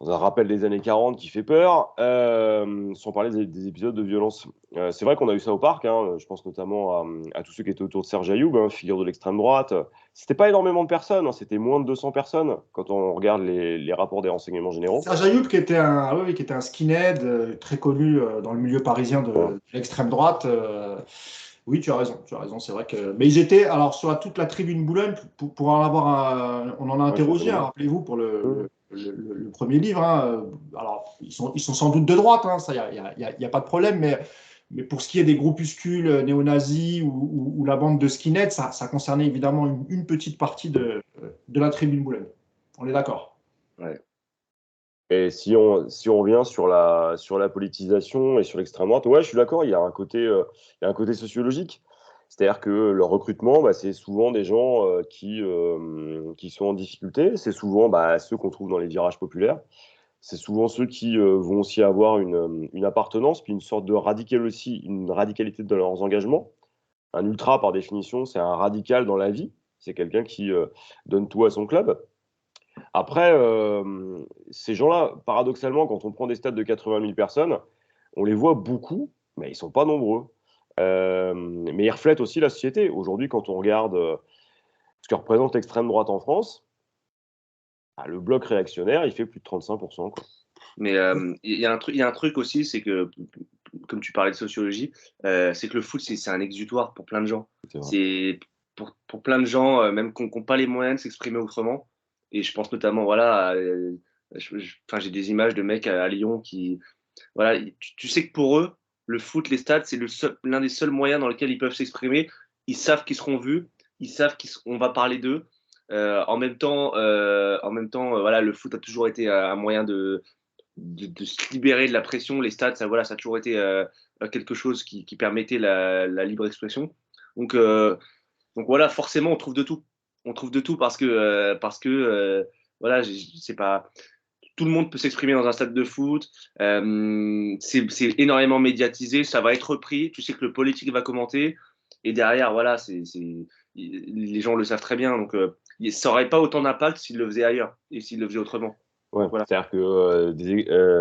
dans un rappel des années 40 qui fait peur, sans parler des épisodes de violence. C'est vrai qu'on a eu ça au parc, hein, je pense notamment à tous ceux qui étaient autour de Serge Ayoub, hein, figure de l'extrême droite. C'était pas énormément de personnes, hein, c'était moins de 200 personnes quand on regarde les rapports des renseignements généraux. Serge Ayoub qui était un skinhead très connu dans le milieu parisien de l'extrême droite. Oui, tu as raison, c'est vrai que. Mais ils étaient, alors sur toute la tribune Boulogne, pour en avoir on en a interrogé, hein, rappelez-vous, pour le premier livre. Hein. Alors, ils sont sans doute de droite, hein, ça, il n'y a pas de problème, mais pour ce qui est des groupuscules néo-nazis ou la bande de skinheads, ça concernait évidemment une petite partie de la tribune Boulogne. On est d'accord. Ouais. Et si on revient sur la politisation et sur l'extrême droite, ouais, je suis d'accord, il y a un côté sociologique. C'est-à-dire que leur recrutement, c'est souvent des gens qui sont en difficulté. C'est souvent ceux qu'on trouve dans les virages populaires. C'est souvent ceux qui vont aussi avoir une appartenance, puis une sorte de une radicalité dans leurs engagements. Un ultra, par définition, c'est un radical dans la vie. C'est quelqu'un qui donne tout à son club. Après, ces gens-là, paradoxalement, quand on prend des stades de 80 000 personnes, on les voit beaucoup, mais ils ne sont pas nombreux. Mais ils reflètent aussi la société. Aujourd'hui, quand on regarde ce que représente l'extrême droite en France, le bloc réactionnaire, il fait plus de 35%. Quoi. Mais il y a un truc aussi, c'est que, comme tu parlais de sociologie, c'est que le foot, c'est un exutoire pour plein de gens. C'est pour plein de gens, même qui n'ont pas les moyens de s'exprimer autrement. Et je pense notamment, voilà, j'ai des images de mecs à Lyon qui, voilà, tu sais que pour eux, le foot, les stades, c'est l'un des seuls moyens dans lesquels ils peuvent s'exprimer. Ils savent qu'ils seront vus, ils savent qu'on va parler d'eux. En même temps, voilà, le foot a toujours été un moyen de se libérer de la pression. Les stades, ça a toujours été quelque chose qui permettait la libre expression. Donc voilà, forcément, on trouve de tout. On trouve de tout parce que voilà, c'est pas tout le monde peut s'exprimer dans un stade de foot. C'est énormément médiatisé, ça va être repris. Tu sais que le politique va commenter et derrière, voilà, les gens le savent très bien. Donc ça n'aurait pas autant d'impact s'ils le faisaient ailleurs et s'ils le faisaient autrement. Ouais, voilà. C'est-à-dire que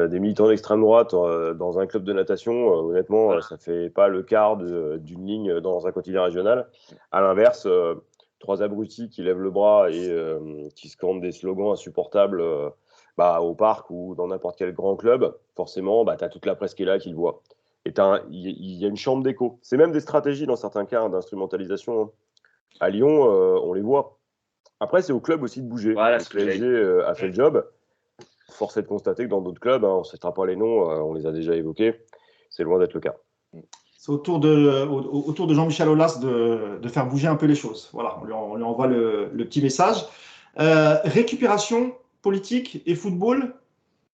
des militants d'extrême droite dans un club de natation, honnêtement, voilà. Ça fait pas le quart d'une ligne dans un quotidien régional. À l'inverse, trois abrutis qui lèvent le bras et qui scandent des slogans insupportables au parc ou dans n'importe quel grand club, forcément, tu as toute la presse qui est là, qui le voit. Et il y a une chambre d'écho. C'est même des stratégies dans certains cas d'instrumentalisation. Hein. À Lyon, on les voit. Après, c'est au club aussi de bouger. Voilà, le PSG a fait le job. Force est de constater que dans d'autres clubs, on ne citera pas les noms, on les a déjà évoqués, c'est loin d'être le cas. C'est au tour de Jean-Michel Aulas de faire bouger un peu les choses. Voilà, on lui envoie le petit message. Récupération politique et football,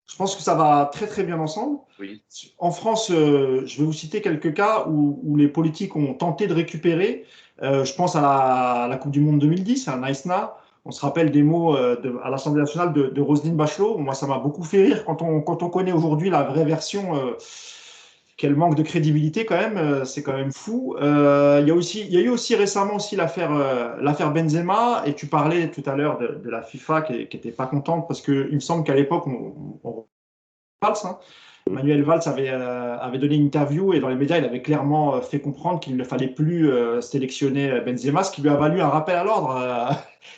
je pense que ça va très très bien ensemble. Oui. En France, je vais vous citer quelques cas où les politiques ont tenté de récupérer. Je pense à la Coupe du Monde 2010, à Naïsna. On se rappelle des mots à l'Assemblée nationale de Roselyne Bachelot. Moi, ça m'a beaucoup fait rire quand on connaît aujourd'hui la vraie version. Quel manque de crédibilité quand même, c'est quand même fou. Il y a eu aussi récemment aussi l'affaire Benzema, et tu parlais tout à l'heure de la FIFA qui n'était pas contente parce qu'il me semble qu'à l'époque, Manuel Valls avait donné une interview et dans les médias, il avait clairement fait comprendre qu'il ne fallait plus sélectionner Benzema, ce qui lui a valu un rappel à l'ordre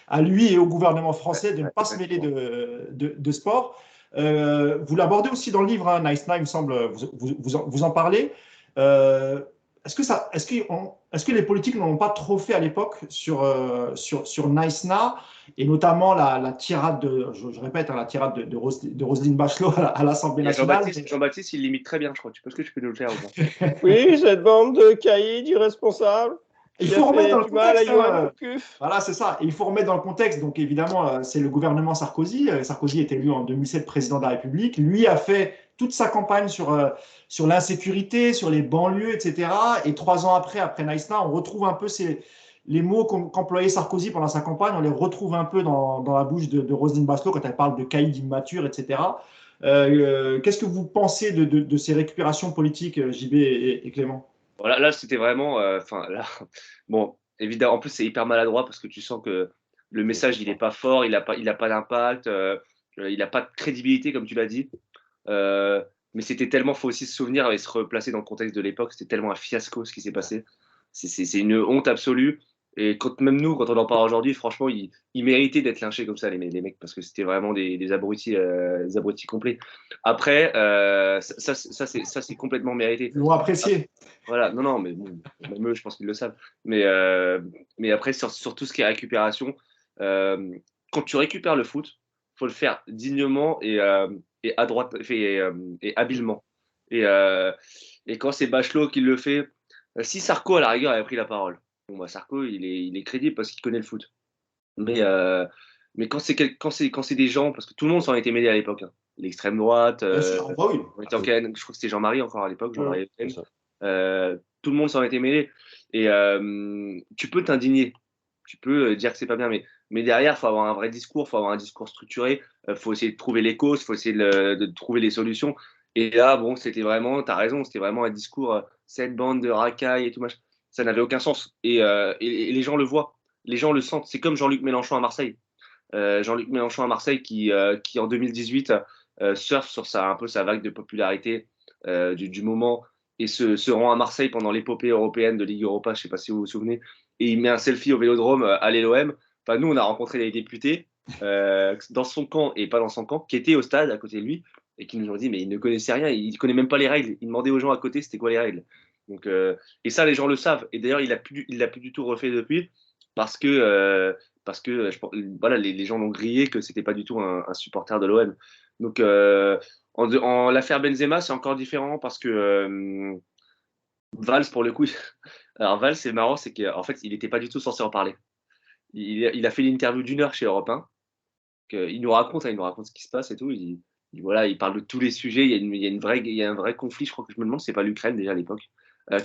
à lui et au gouvernement français de ne pas se mêler de sport. Vous l'abordez aussi dans le livre, hein, Nice Night, il me semble, vous en parlez. Est-ce que les politiques n'ont pas trop fait à l'époque sur Nice Now, et notamment la tirade je répète, la tirade de Roselyne Bachelot à l'Assemblée nationale. Jean-Baptiste, il limite très bien, je crois. Est-ce que tu peux nous le faire? Oui, cette bande de caïds irresponsables. Il faut remettre dans le contexte. Voilà, c'est ça. Et il faut remettre dans le contexte. Donc, évidemment, c'est le gouvernement Sarkozy. Sarkozy est élu en 2007 président de la République. Lui a fait toute sa campagne sur l'insécurité, sur les banlieues, etc. Et 3 ans après Naïsna, on retrouve un peu les mots qu'employait Sarkozy pendant sa campagne. On les retrouve un peu dans la bouche de Roselyne Bachelot quand elle parle de caïds immatures, etc. Qu'est-ce que vous pensez de ces récupérations politiques, JB et Clément? Voilà, là, c'était vraiment. Bon, évidemment, en plus, c'est hyper maladroit parce que tu sens que Le message, il n'est pas fort, il n'a pas d'impact, il n'a pas de crédibilité, comme tu l'as dit. Mais c'était tellement, faut aussi se souvenir et se replacer dans le contexte de l'époque, c'était tellement un fiasco ce qui s'est passé. C'est une honte absolue. Et même nous, quand on en parle aujourd'hui, franchement, ils méritaient d'être lynchés comme ça, les mecs, parce que c'était vraiment des abrutis complets. Après, ça c'est complètement mérité. Ils l'ont apprécié. Voilà, non, mais bon, même eux, je pense qu'ils le savent. Mais après, sur tout ce qui est récupération, quand tu récupères le foot, il faut le faire dignement et à droite et habilement. Et quand c'est Bachelot qui le fait, si Sarko à la rigueur avait pris la parole, bon bah Sarko il est crédible parce qu'il connaît le foot. Mais quand c'est des gens, parce que tout le monde s'en était mêlé à l'époque, hein. L'extrême droite, Bah oui. je crois que c'était Jean-Marie encore à l'époque, Jean-Marie Le C'est tout le monde s'en était mêlé. Et tu peux t'indigner, tu peux dire que c'est pas bien, mais derrière, il faut avoir un vrai discours, il faut avoir un discours structuré, il faut essayer de trouver les causes, il faut essayer de trouver les solutions. Et là, bon, c'était vraiment, tu as raison, c'était vraiment un discours, cette bande de racailles et tout machin. Ça n'avait aucun sens. Et les gens le voient, les gens le sentent. C'est comme Jean-Luc Mélenchon à Marseille. Jean-Luc Mélenchon à Marseille qui en 2018 surfe sur un peu sa vague de popularité du moment et se rend à Marseille pendant l'épopée européenne de Ligue Europa, je ne sais pas si vous vous souvenez, et il met un selfie au Vélodrome à l'LOM. Enfin, nous, on a rencontré des députés dans son camp et pas dans son camp, qui étaient au stade à côté de lui et qui nous ont dit mais il ne connaissait rien, il ne connaît même pas les règles. Il demandait aux gens à côté c'était quoi les règles. Donc, et ça, les gens le savent. Et d'ailleurs, il l'a plus du tout refait depuis parce que voilà, les gens l'ont grillé que c'était pas du tout un supporter de l'OM. Donc, en l'affaire Benzema, c'est encore différent parce que Valls, pour le coup, alors Valls, c'est marrant, c'est qu'en fait, il n'était pas du tout censé en parler. Il a fait l'interview d'1 heure chez Europe 1. Il nous raconte ce qui se passe et tout. Voilà, il parle de tous les sujets. Il y a un vrai conflit. Je crois que je me demande si c'est pas l'Ukraine déjà à l'époque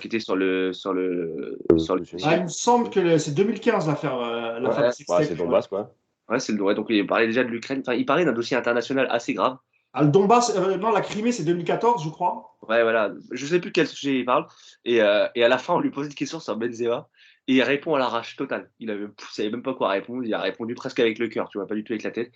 qui était sur le. Ah, il me semble que c'est 2015 l'affaire. c'est Donbass, quoi. Ouais, c'est le droit. Donc il parlait déjà de l'Ukraine. Enfin, il parlait d'un dossier international assez grave. Ah, le Donbass, non, la Crimée, c'est 2014, je crois. Ouais, voilà. Je sais plus quel sujet il parle. Et à la fin, on lui pose une question sur Benzema. Et il répond à l'arrache totale. Il savait même pas quoi répondre. Il a répondu presque avec le cœur, tu vois, pas du tout avec la tête.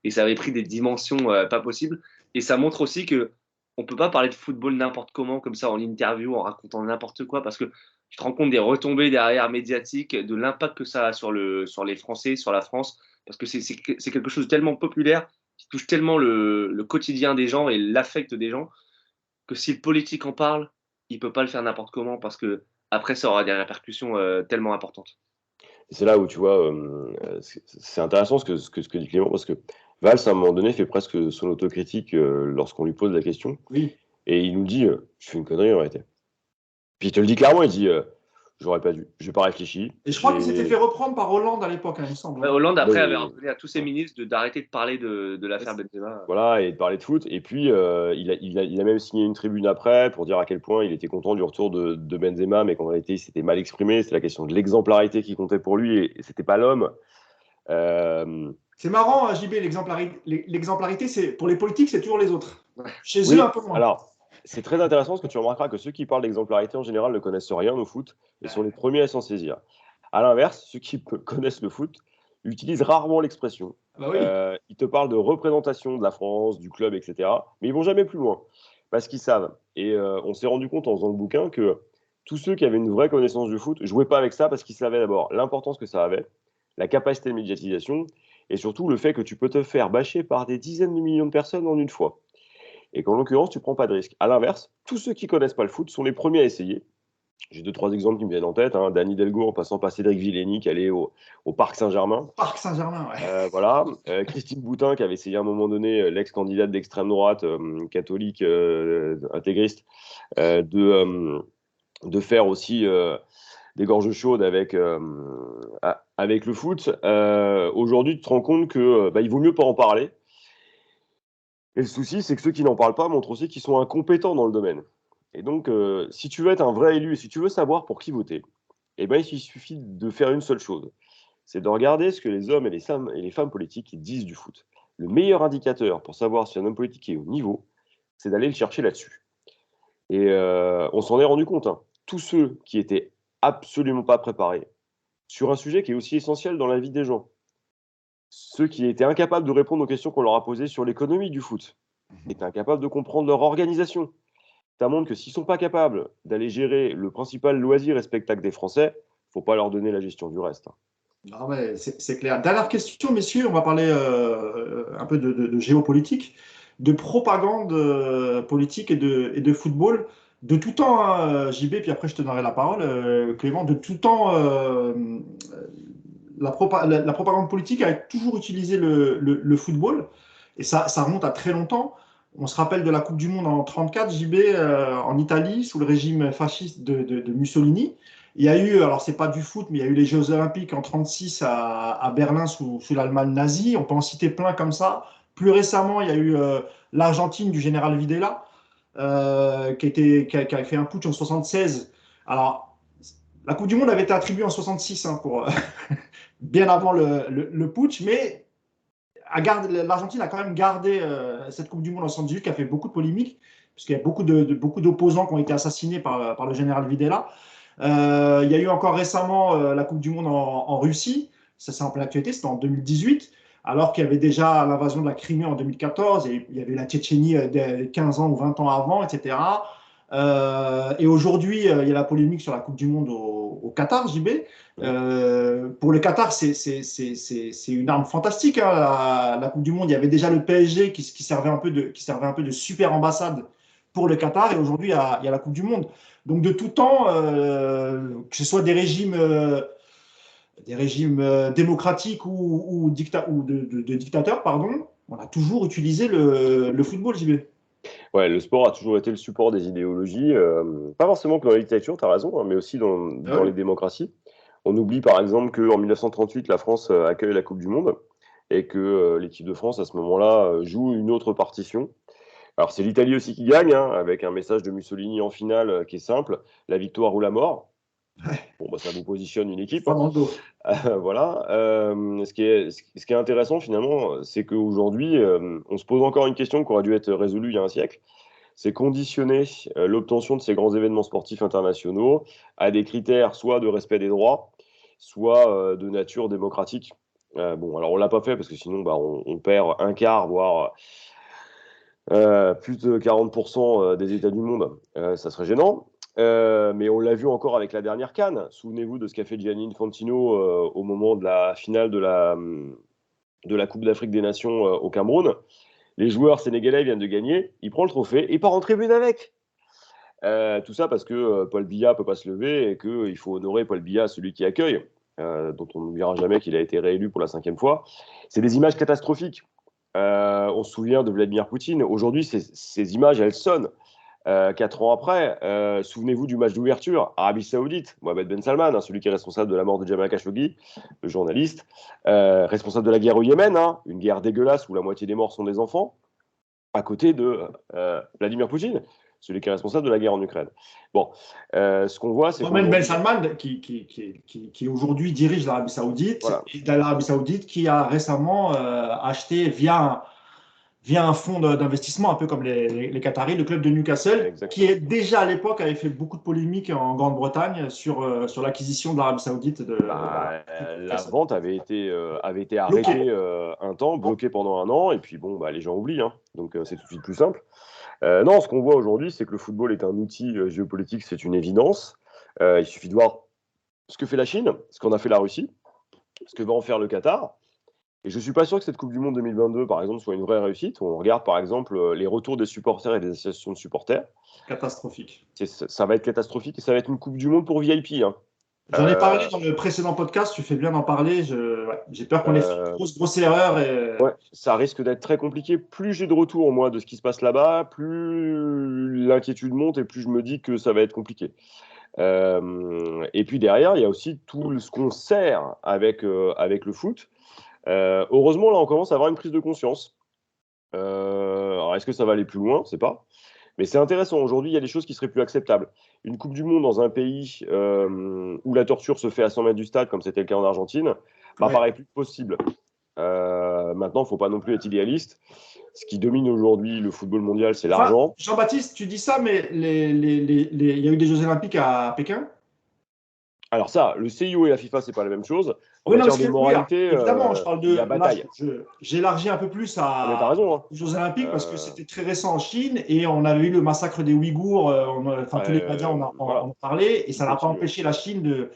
Et ça avait pris des dimensions pas possibles. Et ça montre aussi que on peut pas parler de football n'importe comment, comme ça, en interview, en racontant n'importe quoi, parce que tu te rends compte des retombées derrière médiatiques, de l'impact que ça a sur les Français, sur la France, parce que c'est quelque chose de tellement populaire, qui touche tellement le quotidien des gens et l'affect des gens, que si le politique en parle, il peut pas le faire n'importe comment, parce que après, ça aura des répercussions tellement importantes. C'est là où tu vois, c'est intéressant ce que dit Clément, parce que Valls, à un moment donné, fait presque son autocritique lorsqu'on lui pose la question. Oui. Et il nous dit je fais une connerie en réalité. Puis il te le dit clairement, il dit j'aurais pas dû, j'ai pas réfléchi. Et je crois qu'il s'était fait reprendre par Hollande à l'époque, il me semble. Ouais, Hollande, après, avait ordonné à tous ses ministres d'arrêter de parler de l'affaire Benzema. Voilà, et de parler de foot. Et puis, il a même signé une tribune après pour dire à quel point il était content du retour de Benzema, mais qu'en réalité, il s'était mal exprimé. C'est la question de l'exemplarité qui comptait pour lui, et c'était pas l'homme. C'est marrant, JB, l'exemplarité, pour les politiques, c'est toujours les autres. Chez eux, un peu moins. Alors, c'est très intéressant parce que tu remarqueras que ceux qui parlent d'exemplarité en général ne connaissent rien au foot et sont les premiers à s'en saisir. À l'inverse, ceux qui connaissent le foot utilisent rarement l'expression. Bah oui. Ils te parlent de représentation de la France, du club, etc. Mais ils vont jamais plus loin parce qu'ils savent. Et on s'est rendu compte en faisant le bouquin que tous ceux qui avaient une vraie connaissance du foot ne jouaient pas avec ça parce qu'ils savaient d'abord l'importance que ça avait, la capacité de médiatisation et surtout le fait que tu peux te faire bâcher par des dizaines de millions de personnes en une fois. Et qu'en l'occurrence, tu ne prends pas de risque. À l'inverse, tous ceux qui ne connaissent pas le foot sont les premiers à essayer. J'ai 2-3 exemples qui me viennent en tête. Dany Delgo en passant par Cédric Villeni qui allait au Parc Saint-Germain. Parc Saint-Germain, ouais. Voilà. Christine Boutin qui avait essayé à un moment donné, l'ex-candidate d'extrême droite, catholique, intégriste, de faire aussi des gorges chaudes avec le foot. Aujourd'hui, tu te rends compte que il vaut mieux pas en parler. Et le souci, c'est que ceux qui n'en parlent pas montrent aussi qu'ils sont incompétents dans le domaine. Et donc, si tu veux être un vrai élu et si tu veux savoir pour qui voter, eh ben, il suffit de faire une seule chose. C'est de regarder ce que les hommes et les femmes politiques disent du foot. Le meilleur indicateur pour savoir si un homme politique est au niveau, c'est d'aller le chercher là-dessus. Et on s'en est rendu compte. Tous ceux qui étaient absolument pas préparés sur un sujet qui est aussi essentiel dans la vie des gens, ceux qui étaient incapables de répondre aux questions qu'on leur a posées sur l'économie du foot, étaient incapables de comprendre leur organisation. Ça montre que s'ils ne sont pas capables d'aller gérer le principal loisir et spectacle des Français, il ne faut pas leur donner la gestion du reste. Ah ouais, c'est clair. Dernière question, messieurs, on va parler un peu de géopolitique, de propagande politique et de football. De tout temps, hein, JB, puis après je te donnerai la parole, Clément, de tout temps, la propagande politique a toujours utilisé le football, et ça remonte à très longtemps. On se rappelle de la Coupe du Monde en 1934, JB, en Italie, sous le régime fasciste de Mussolini. Il y a eu, alors c'est pas du foot, mais il y a eu les Jeux Olympiques en 1936 à Berlin sous l'Allemagne nazie. On peut en citer plein comme ça. Plus récemment, il y a eu l'Argentine du général Videla, qui a fait un putsch en 1976. Alors, la Coupe du Monde avait été attribuée en 1966, hein, bien avant le putsch, mais l'Argentine a quand même gardé cette Coupe du Monde en 1978 qui a fait beaucoup de polémiques, puisqu'il y a beaucoup d'opposants qui ont été assassinés par le général Videla. Il y a eu encore récemment la Coupe du Monde en Russie, ça c'est en pleine actualité, c'était en 2018, alors qu'il y avait déjà l'invasion de la Crimée en 2014, et il y avait la Tchétchénie 15 ans ou 20 ans avant, etc. Et aujourd'hui, il y a la polémique sur la Coupe du Monde au Qatar, JB. Pour le Qatar, c'est une arme fantastique, hein, la Coupe du Monde. Il y avait déjà le PSG qui servait un peu de super ambassade pour le Qatar, et aujourd'hui, il y a la Coupe du Monde. Donc, de tout temps, que ce soit des régimes démocratiques ou de dictateurs, pardon, on a toujours utilisé le football, JB. Ouais, le sport a toujours été le support des idéologies, pas forcément que dans les dictatures, tu as raison, hein, mais aussi dans les démocraties. On oublie par exemple qu'en 1938, la France accueille la Coupe du Monde et que l'équipe de France, à ce moment-là, joue une autre partition. Alors c'est l'Italie aussi qui gagne, hein, avec un message de Mussolini en finale qui est simple, la victoire ou la mort. Bon, bah, ça vous positionne une équipe. Hein. Voilà. Ce qui est intéressant finalement, c'est qu'aujourd'hui, on se pose encore une question qui aurait dû être résolue il y a un siècle. C'est conditionner l'obtention de ces grands événements sportifs internationaux à des critères soit de respect des droits, soit de nature démocratique. Bon, alors on l'a pas fait parce que sinon, bah, on perd un quart, voire plus de 40% des États du monde. Ça serait gênant. Mais on l'a vu encore avec la dernière CAN. Souvenez-vous de ce qu'a fait Gianni Infantino au moment de la finale de la Coupe d'Afrique des Nations au Cameroun. Les joueurs sénégalais viennent de gagner, il prend le trophée et il part en tribune avec. Tout ça parce que Paul Biya ne peut pas se lever et qu'il faut honorer Paul Biya, celui qui accueille, dont on n'oubliera jamais qu'il a été réélu pour la 5e fois. C'est des images catastrophiques. On se souvient de Vladimir Poutine. Aujourd'hui, ces images, elles sonnent. 4 ans après, souvenez-vous du match d'ouverture, Arabie Saoudite, Mohamed Ben Salman, hein, celui qui est responsable de la mort de Jamal Khashoggi, le journaliste, responsable de la guerre au Yémen, hein, une guerre dégueulasse où la moitié des morts sont des enfants, à côté de Vladimir Poutine, celui qui est responsable de la guerre en Ukraine. Bon, ce qu'on voit, c'est Mohamed Ben Salman, qui aujourd'hui dirige l'Arabie Saoudite, voilà. Et l'Arabie Saoudite qui a récemment acheté via un fonds d'investissement, un peu comme les Qataris, le club de Newcastle, exactement. Qui est déjà à l'époque avait fait beaucoup de polémiques en Grande-Bretagne sur l'acquisition de l'Arabie Saoudite. La vente avait été arrêtée un temps, bloquée pendant un an, et puis bon, bah, les gens oublient, hein, donc c'est tout de suite plus simple. Non, ce qu'on voit aujourd'hui, c'est que le football est un outil géopolitique, c'est une évidence. Il suffit de voir ce que fait la Chine, ce qu'en a fait la Russie, ce que va en faire le Qatar. Et je ne suis pas sûr que cette Coupe du Monde 2022, par exemple, soit une vraie réussite. On regarde, par exemple, les retours des supporters et des associations de supporters. Catastrophique. Ça va être catastrophique et ça va être une Coupe du Monde pour VIP. Hein. J'en ai parlé dans le précédent podcast, tu fais bien d'en parler. J'ai peur qu'on ait fait une grosse erreur. Ouais, ça risque d'être très compliqué. Plus j'ai de retours, moi, de ce qui se passe là-bas, plus l'inquiétude monte et plus je me dis que ça va être compliqué. Et puis derrière, il y a aussi tout ce qu'on sert avec le foot. Heureusement, là, on commence à avoir une prise de conscience. Alors, est-ce que ça va aller plus loin? Je ne sais pas. Mais c'est intéressant. Aujourd'hui, il y a des choses qui seraient plus acceptables. Une Coupe du Monde dans un pays où la torture se fait à 100 mètres du stade, comme c'était le cas en Argentine, paraît plus possible. Maintenant, il ne faut pas non plus être idéaliste. Ce qui domine aujourd'hui le football mondial, c'est l'argent. Jean-Baptiste, tu dis ça, mais il y a eu des Jeux Olympiques à Pékin? Alors ça, le CIO et la FIFA, c'est pas la même chose. En Oui, non, matière de moralité, évidemment, je parle il y de. a Là, bataille. j'élargis un peu plus Ah, mais t'as raison, hein. aux Jeux Olympiques parce que c'était très récent en Chine et on avait eu le massacre des Ouïghours. Enfin, tous les médias en Voilà. ont parlé et ça n'a pas empêché la Chine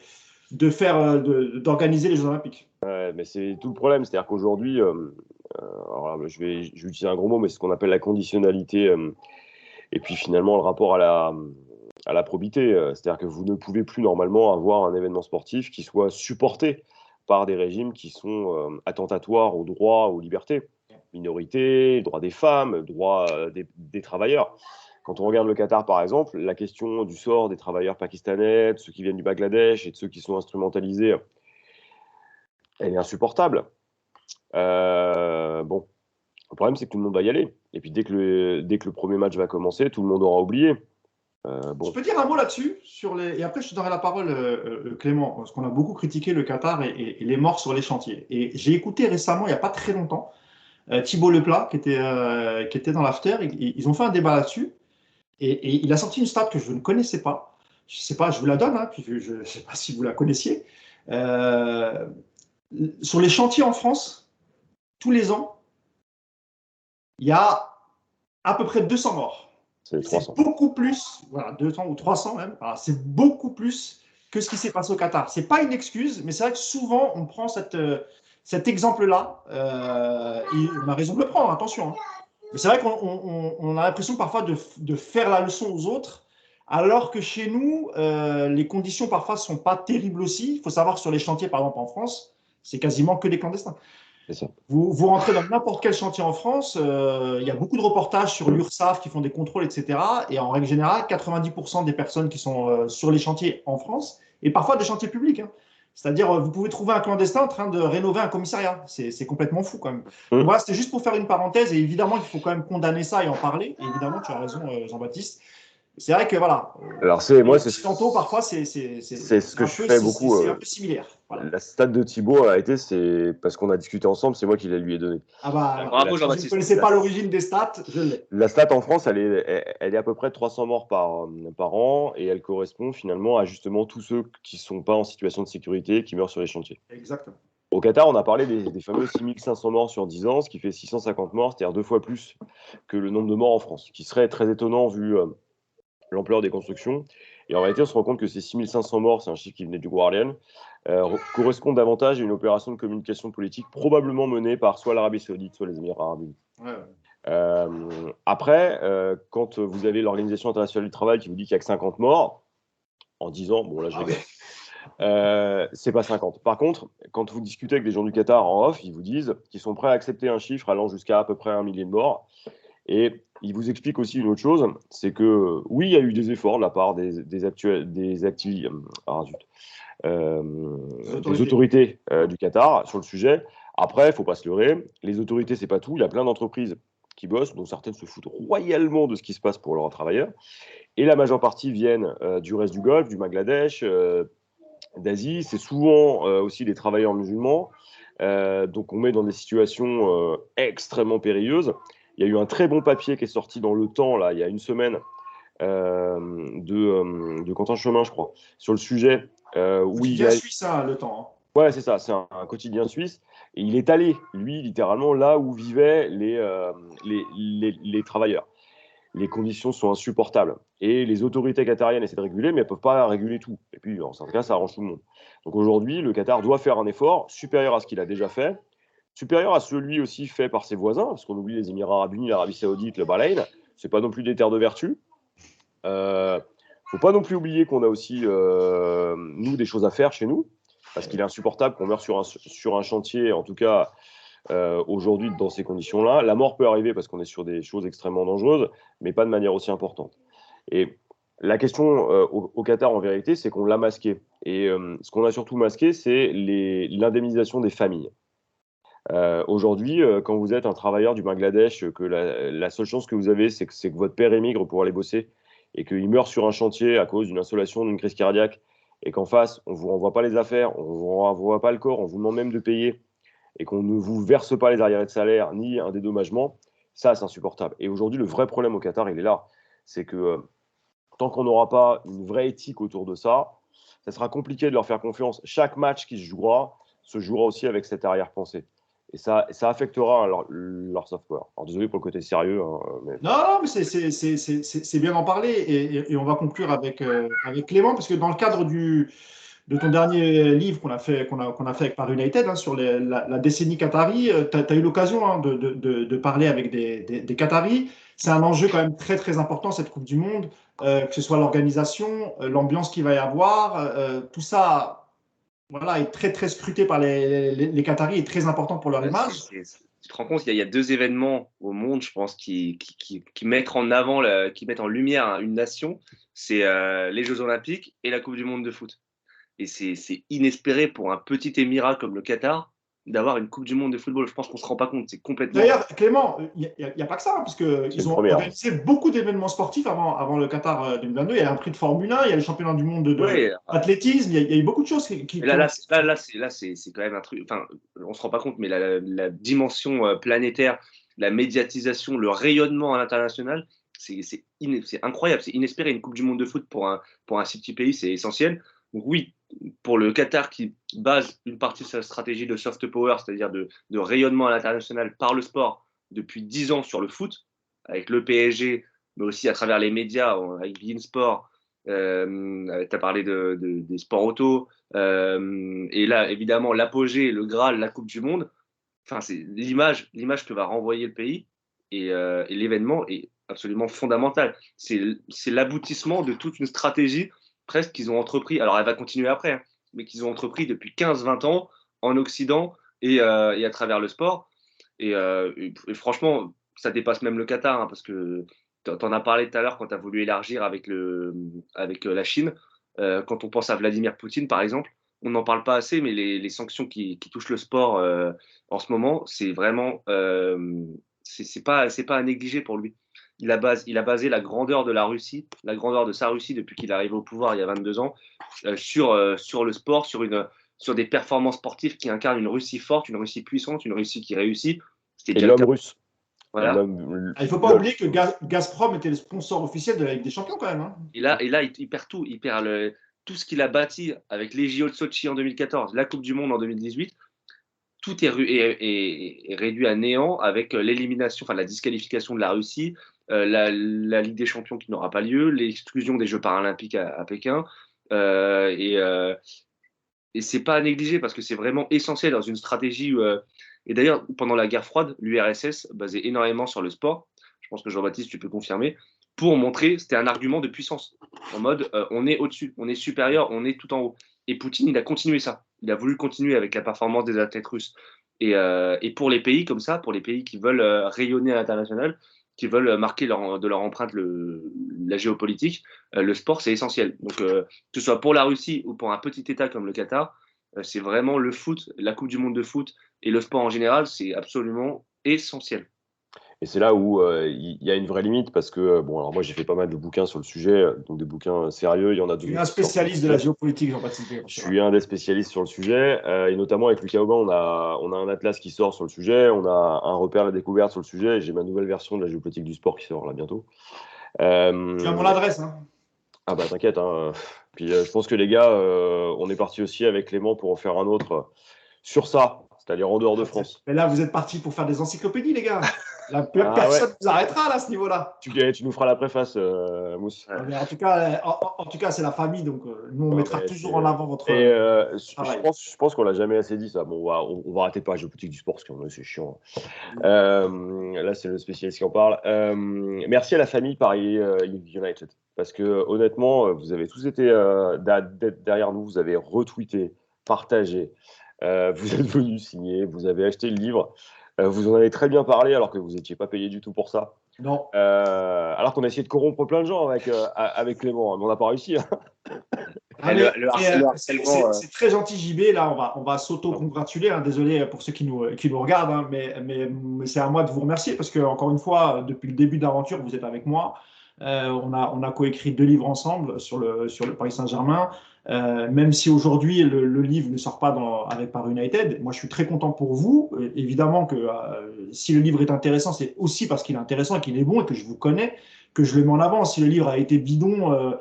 d'organiser les Jeux Olympiques. Ouais, mais c'est tout le problème, c'est-à-dire qu'aujourd'hui, alors là, je vais utiliser un gros mot, mais c'est ce qu'on appelle la conditionnalité, et puis finalement le rapport à la probité. C'est-à-dire que vous ne pouvez plus normalement avoir un événement sportif qui soit supporté par des régimes qui sont attentatoires aux droits, aux libertés, minorités, droits des femmes, droits des travailleurs. Quand on regarde le Qatar, par exemple, la question du sort des travailleurs pakistanais, de ceux qui viennent du Bangladesh et de ceux qui sont instrumentalisés, elle est insupportable. Bon, le problème, c'est que tout le monde va y aller. Et puis, dès que le premier match va commencer, tout le monde aura oublié. Bon. Je peux dire un mot là-dessus et après je te donnerai la parole, Clément, parce qu'on a beaucoup critiqué le Qatar et les morts sur les chantiers. Et j'ai écouté récemment, il n'y a pas très longtemps, Thibault Leplat qui était dans l'after. Ils ont fait un débat là-dessus et il a sorti une stat que je ne connaissais pas. Je ne sais pas, je vous la donne, hein, puis je ne sais pas si vous la connaissiez. Sur les chantiers en France, tous les ans, il y a à peu près 200 morts. C'est 300. Beaucoup plus, voilà, 200 ou 300 même, c'est beaucoup plus que ce qui s'est passé au Qatar. Ce n'est pas une excuse, mais c'est vrai que souvent, on prend cet exemple-là, et on a raison de le prendre, attention. Hein. Mais c'est vrai qu'on a l'impression parfois de faire la leçon aux autres, alors que chez nous, les conditions parfois ne sont pas terribles aussi. Il faut savoir, sur les chantiers, par exemple en France, c'est quasiment que des clandestins. Vous rentrez dans n'importe quel chantier en France, il y a beaucoup de reportages sur l'URSSAF qui font des contrôles, etc. Et en règle générale, 90% des personnes qui sont sur les chantiers en France, et parfois des chantiers publics, hein. C'est-à-dire, vous pouvez trouver un clandestin en train de rénover un commissariat. C'est complètement fou quand même. Donc voilà, c'était juste pour faire une parenthèse. Et évidemment, il faut quand même condamner ça et en parler. Et évidemment, tu as raison, Jean-Baptiste. C'est vrai que voilà. Alors parfois, c'est ce que je fais beaucoup. C'est un peu similaire. Voilà. La stat de Thibaut a été, c'est parce qu'on a discuté ensemble, c'est moi qui la lui ai donnée. Ah bah, bravo Jean-Baptiste. Je ne connaissais pas l'origine des stats, je l'ai. La stat en France, elle est à peu près de 300 morts par an et elle correspond finalement à justement tous ceux qui ne sont pas en situation de sécurité, qui meurent sur les chantiers. Exactement. Au Qatar, on a parlé des fameux 6500 morts sur 10 ans, ce qui fait 650 morts, c'est-à-dire 2 fois plus que le nombre de morts en France, ce qui serait très étonnant vu l'ampleur des constructions. Et en réalité, on se rend compte que ces 6500 morts, c'est un chiffre qui venait du Guardian, correspondent davantage à une opération de communication politique probablement menée par soit l'Arabie Saoudite, soit les Émirats Arabes Unis. Ouais. Après, quand vous avez l'Organisation internationale du travail qui vous dit qu'il n'y a que 50 morts, en 10 ans, bon là je rigole, c'est pas 50. Par contre, quand vous discutez avec des gens du Qatar en off, ils vous disent qu'ils sont prêts à accepter un chiffre allant jusqu'à à peu près 1 millier de morts. Et il vous explique aussi une autre chose, c'est que oui, il y a eu des efforts de la part des autorités du Qatar sur le sujet. Après, il ne faut pas se leurrer, les autorités, c'est pas tout. Il y a plein d'entreprises qui bossent, dont certaines se foutent royalement de ce qui se passe pour leurs travailleurs. Et la majeure partie viennent du reste du Golfe, du Bangladesh, d'Asie. C'est souvent aussi des travailleurs musulmans. Donc on met dans des situations extrêmement périlleuses. Il y a eu un très bon papier qui est sorti dans Le Temps, là, il y a une semaine, de Quentin Chemin, je crois, sur le sujet. Quotidien suisse, hein, Le Temps. Hein. Ouais, c'est ça, c'est un quotidien suisse. Et il est allé, lui, littéralement, là où vivaient les travailleurs. Les conditions sont insupportables. Et les autorités qatariennes essaient de réguler, mais elles ne peuvent pas réguler tout. Et puis, en certains cas, ça arrange tout le monde. Donc aujourd'hui, le Qatar doit faire un effort supérieur à ce qu'il a déjà fait, supérieur à celui aussi fait par ses voisins, parce qu'on oublie les Émirats Arabes Unis, l'Arabie Saoudite, le Bahreïn. Ce n'est pas non plus des terres de vertu. Il ne faut pas non plus oublier qu'on a aussi, nous, des choses à faire chez nous, parce qu'il est insupportable qu'on meure sur un chantier, en tout cas aujourd'hui dans ces conditions-là. La mort peut arriver parce qu'on est sur des choses extrêmement dangereuses, mais pas de manière aussi importante. Et la question au Qatar, en vérité, c'est qu'on l'a masqué. Et ce qu'on a surtout masqué, c'est l'indemnisation des familles. Aujourd'hui, quand vous êtes un travailleur du Bangladesh, que la seule chance que vous avez, c'est que votre père émigre pour aller bosser et qu'il meurt sur un chantier à cause d'une insolation, d'une crise cardiaque, et qu'en face, on ne vous renvoie pas les affaires, on ne vous renvoie pas le corps, on vous demande même de payer, et qu'on ne vous verse pas les arriérés de salaire ni un dédommagement, ça, c'est insupportable. Et aujourd'hui, le vrai problème au Qatar, il est là. C'est que tant qu'on n'aura pas une vraie éthique autour de ça, ça sera compliqué de leur faire confiance. Chaque match qui se jouera aussi avec cette arrière-pensée. Et ça affectera leur software. Alors, désolé pour le côté sérieux. Hein, mais... Non, mais c'est bien d'en parler. Et on va conclure avec Clément, parce que dans le cadre de ton dernier livre qu'on a fait avec Paris United, hein, sur la décennie Qatari, tu as eu l'occasion, hein, de parler avec des Qataris. C'est un enjeu quand même très, très important, cette Coupe du Monde, que ce soit l'organisation, l'ambiance qu'il va y avoir, tout ça. Voilà, est très, très scruté par les Qataris et très important pour leur image. Tu te rends compte, il y a 2 événements au monde, je pense, qui mettent en avant, qui mettent en lumière une nation. C'est les Jeux Olympiques et la Coupe du Monde de foot. Et c'est inespéré pour un petit émirat comme le Qatar d'avoir une Coupe du Monde de football. Je pense qu'on ne se rend pas compte. C'est complètement. D'ailleurs, Clément, il n'y a pas que ça, hein, parce qu'ils ont organisé beaucoup d'événements sportifs avant le Qatar 2022. Il y a un prix de Formule 1, il y a les championnats du monde d'athlétisme, il y a eu beaucoup de choses. Là, c'est quand même un truc. Enfin, on ne se rend pas compte, mais la dimension planétaire, la médiatisation, le rayonnement à l'international, c'est incroyable. C'est inespéré. Une Coupe du Monde de foot pour un si petit pays, c'est essentiel. Donc, oui, pour le Qatar qui base une partie de sa stratégie de soft power, c'est-à-dire de rayonnement à l'international par le sport depuis 10 ans sur le foot, avec le PSG, mais aussi à travers les médias, avec beIN Sport, tu as parlé des sports auto, et là, évidemment, l'apogée, le Graal, la Coupe du Monde, enfin, c'est l'image que va renvoyer le pays, et l'événement est absolument fondamental. C'est l'aboutissement de toute une stratégie presque qu'ils ont entrepris, alors elle va continuer après, hein, mais qu'ils ont entrepris depuis 15-20 ans en Occident et à travers le sport. Et franchement, ça dépasse même le Qatar, hein, parce que tu en as parlé tout à l'heure quand tu as voulu élargir avec la Chine. Quand on pense à Vladimir Poutine, par exemple, on n'en parle pas assez, mais les sanctions qui touchent le sport en ce moment, c'est vraiment c'est pas à négliger pour lui. Il a basé la grandeur de la Russie, la grandeur de sa Russie depuis qu'il est arrivé au pouvoir il y a 22 ans, sur le sport, sur des performances sportives qui incarnent une Russie forte, une Russie puissante, une Russie qui réussit. Et l'homme russe. Voilà. Il ne faut pas oublier que Gazprom était le sponsor officiel de la Ligue des Champions quand même. Hein. Et là, il perd tout. Il perd tout ce qu'il a bâti avec les JO de Sochi en 2014, la Coupe du Monde en 2018. Tout est réduit à néant avec l'élimination, enfin la disqualification de la Russie, la Ligue des Champions qui n'aura pas lieu, l'exclusion des Jeux paralympiques à Pékin. Et c'est pas à négliger parce que c'est vraiment essentiel dans une stratégie. Et d'ailleurs, pendant la guerre froide, l'URSS basait énormément sur le sport. Je pense que Jean-Baptiste, tu peux confirmer. Pour montrer, c'était un argument de puissance. En mode, on est au-dessus, on est supérieur, on est tout en haut. Et Poutine, il a continué ça. Il a voulu continuer avec la performance des athlètes russes. Et pour les pays comme ça, pour les pays qui veulent rayonner à l'international, qui veulent marquer de leur empreinte la géopolitique, le sport, c'est essentiel. Donc, que ce soit pour la Russie ou pour un petit État comme le Qatar, c'est vraiment le foot, la Coupe du Monde de foot et le sport en général, c'est absolument essentiel. Et c'est là où il y a une vraie limite parce que, bon, alors moi j'ai fait pas mal de bouquins sur le sujet, donc des bouquins sérieux. Il y en a. Tu es un spécialiste de la géopolitique, Jean-Baptiste. Je suis un des spécialistes sur le sujet, et notamment avec Lucas Aubin, on a un atlas qui sort sur le sujet, on a un repère à la découverte sur le sujet, et j'ai ma nouvelle version de la géopolitique du sport qui sort là bientôt. Tu as mon adresse, hein. Ah bah t'inquiète, hein. Puis je pense que les gars, on est parti aussi avec Clément pour en faire un autre sur ça, c'est-à-dire en dehors de France. Mais là, vous êtes partis pour faire des encyclopédies, les gars. Là, personne ne vous arrêtera là, à ce niveau-là. Tu nous feras la préface, Mousse. Mais en tout cas, c'est la famille, donc nous, on mettra toujours en avant votre travail. Je pense qu'on l'a jamais assez dit, ça. Bon, on va arrêter par la géopolitique du sport, parce que c'est chiant. Là, c'est le spécialiste qui en parle. Merci à la famille Paris United, parce que honnêtement, vous avez tous été derrière nous, vous avez retweeté, partagé, vous êtes venus signer, vous avez acheté le livre. Vous en avez très bien parlé alors que vous n'étiez pas payé du tout pour ça. Non. Alors qu'on a essayé de corrompre plein de gens avec Clément, mais on n'a pas réussi. C'est très gentil, JB. Là, on va s'auto-congratuler. Hein. Désolé pour ceux qui nous regardent, hein, mais c'est à moi de vous remercier parce que, encore une fois, depuis le début de l'aventure, vous êtes avec moi. On a coécrit 2 livres ensemble sur le Paris Saint-Germain. Même si aujourd'hui le livre ne sort pas avec Paris United, moi je suis très content pour vous. Évidemment que si le livre est intéressant, c'est aussi parce qu'il est intéressant et qu'il est bon et que je vous connais, que je le mets en avant. Si le livre a été bidon,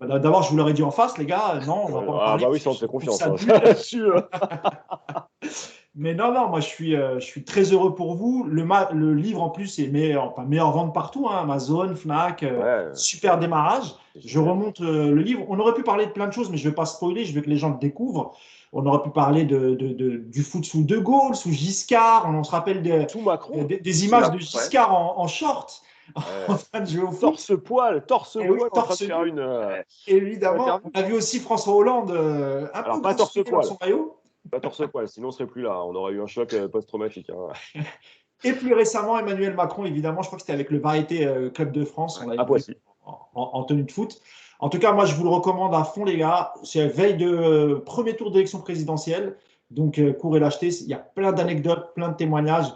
D'abord, je vous l'aurais dit en face, les gars. Non, on va pas en parler. Bah oui, ça, on te fait confiance. Ça Là-dessus. Mais non, moi, je suis très heureux pour vous. Le livre, en plus, est meilleure vente partout. Hein, Amazon, Fnac, super démarrage. Je remonte le livre. On aurait pu parler de plein de choses, mais je ne vais pas spoiler. Je veux que les gens le découvrent. On aurait pu parler du foot sous De Gaulle, sous Giscard. On se rappelle des images de Giscard en short. En train de jouer au foot. Torse-poil, en train de faire une. Évidemment, on a vu aussi François Hollande Alors, pas torse-poil. Son maillot. Pas torse-poil, sinon on serait plus là. On aurait eu un choc post-traumatique. Hein. Et plus récemment, Emmanuel Macron, évidemment, je crois que c'était avec le Variété Club de France. On à Poissy. En tenue de foot. En tout cas, moi, je vous le recommande à fond, les gars. C'est veille de premier tour d'élection présidentielle. Donc, courez l'acheter. Il y a plein d'anecdotes, plein de témoignages.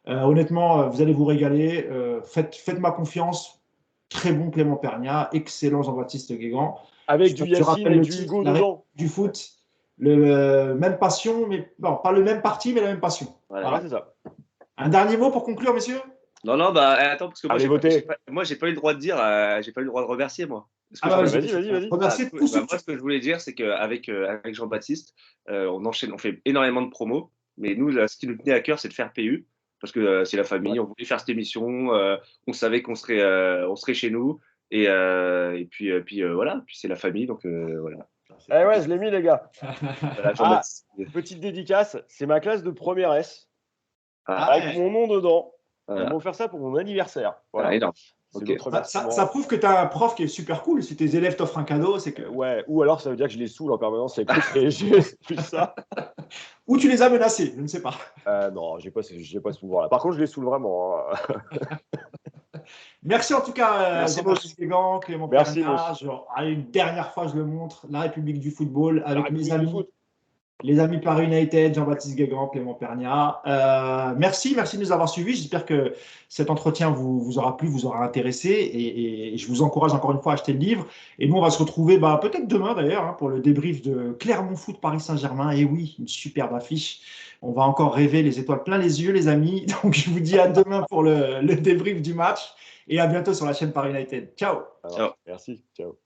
Honnêtement, vous allez vous régaler. Faites-moi confiance. Très bon Clément Pernia. Excellent Jean-Baptiste Guégan. Avec du Yacine et du Hugo dedans. Du foot. Même passion, mais bon, pas le même parti, mais la même passion. Voilà, c'est ça. Un dernier mot pour conclure, messieurs? Non, attends, parce que moi, j'ai pas eu le droit de dire, j'ai pas eu le droit de remercier, moi. Vas-y. Remercier tous ceux moi, ce que je voulais dire, c'est qu'avec Jean-Baptiste, on fait énormément de promos, mais nous, ce qui nous tenait à cœur, c'est de faire PU, parce que c'est la famille, on voulait faire cette émission, on savait qu'on serait chez nous, et puis voilà, puis c'est la famille, donc voilà. Ouais, je l'ai mis, les gars. Voilà, petite dédicace, c'est ma classe de première S, avec mon nom dedans. Ils m'ont offert ça pour mon anniversaire. Voilà. Énorme. Okay. Ça prouve que tu as un prof qui est super cool. Si tes élèves t'offrent un cadeau, c'est que. Ouais, ou alors ça veut dire que je les saoule en permanence avec le c'est plus ça. Ou tu les as menacés, je ne sais pas. Non, j'ai pas ce pouvoir-là. Par contre, je les saoule vraiment. Hein. Merci en tout cas, Jean-Baptiste Guégan, Clément Pernia. Une dernière fois, je le montre, la République du football avec mes amis. Les amis Paris United, Jean-Baptiste Guégan, Clément Pernia. Merci de nous avoir suivis. J'espère que cet entretien vous aura plu, vous aura intéressé. Et je vous encourage encore une fois à acheter le livre. Et nous, on va se retrouver peut-être demain d'ailleurs pour le débrief de Clermont Foot Paris Saint-Germain. Et oui, une superbe affiche. On va encore rêver les étoiles plein les yeux, les amis. Donc, je vous dis à demain pour le débrief du match. Et à bientôt sur la chaîne Paris United. Ciao. Merci. Ciao.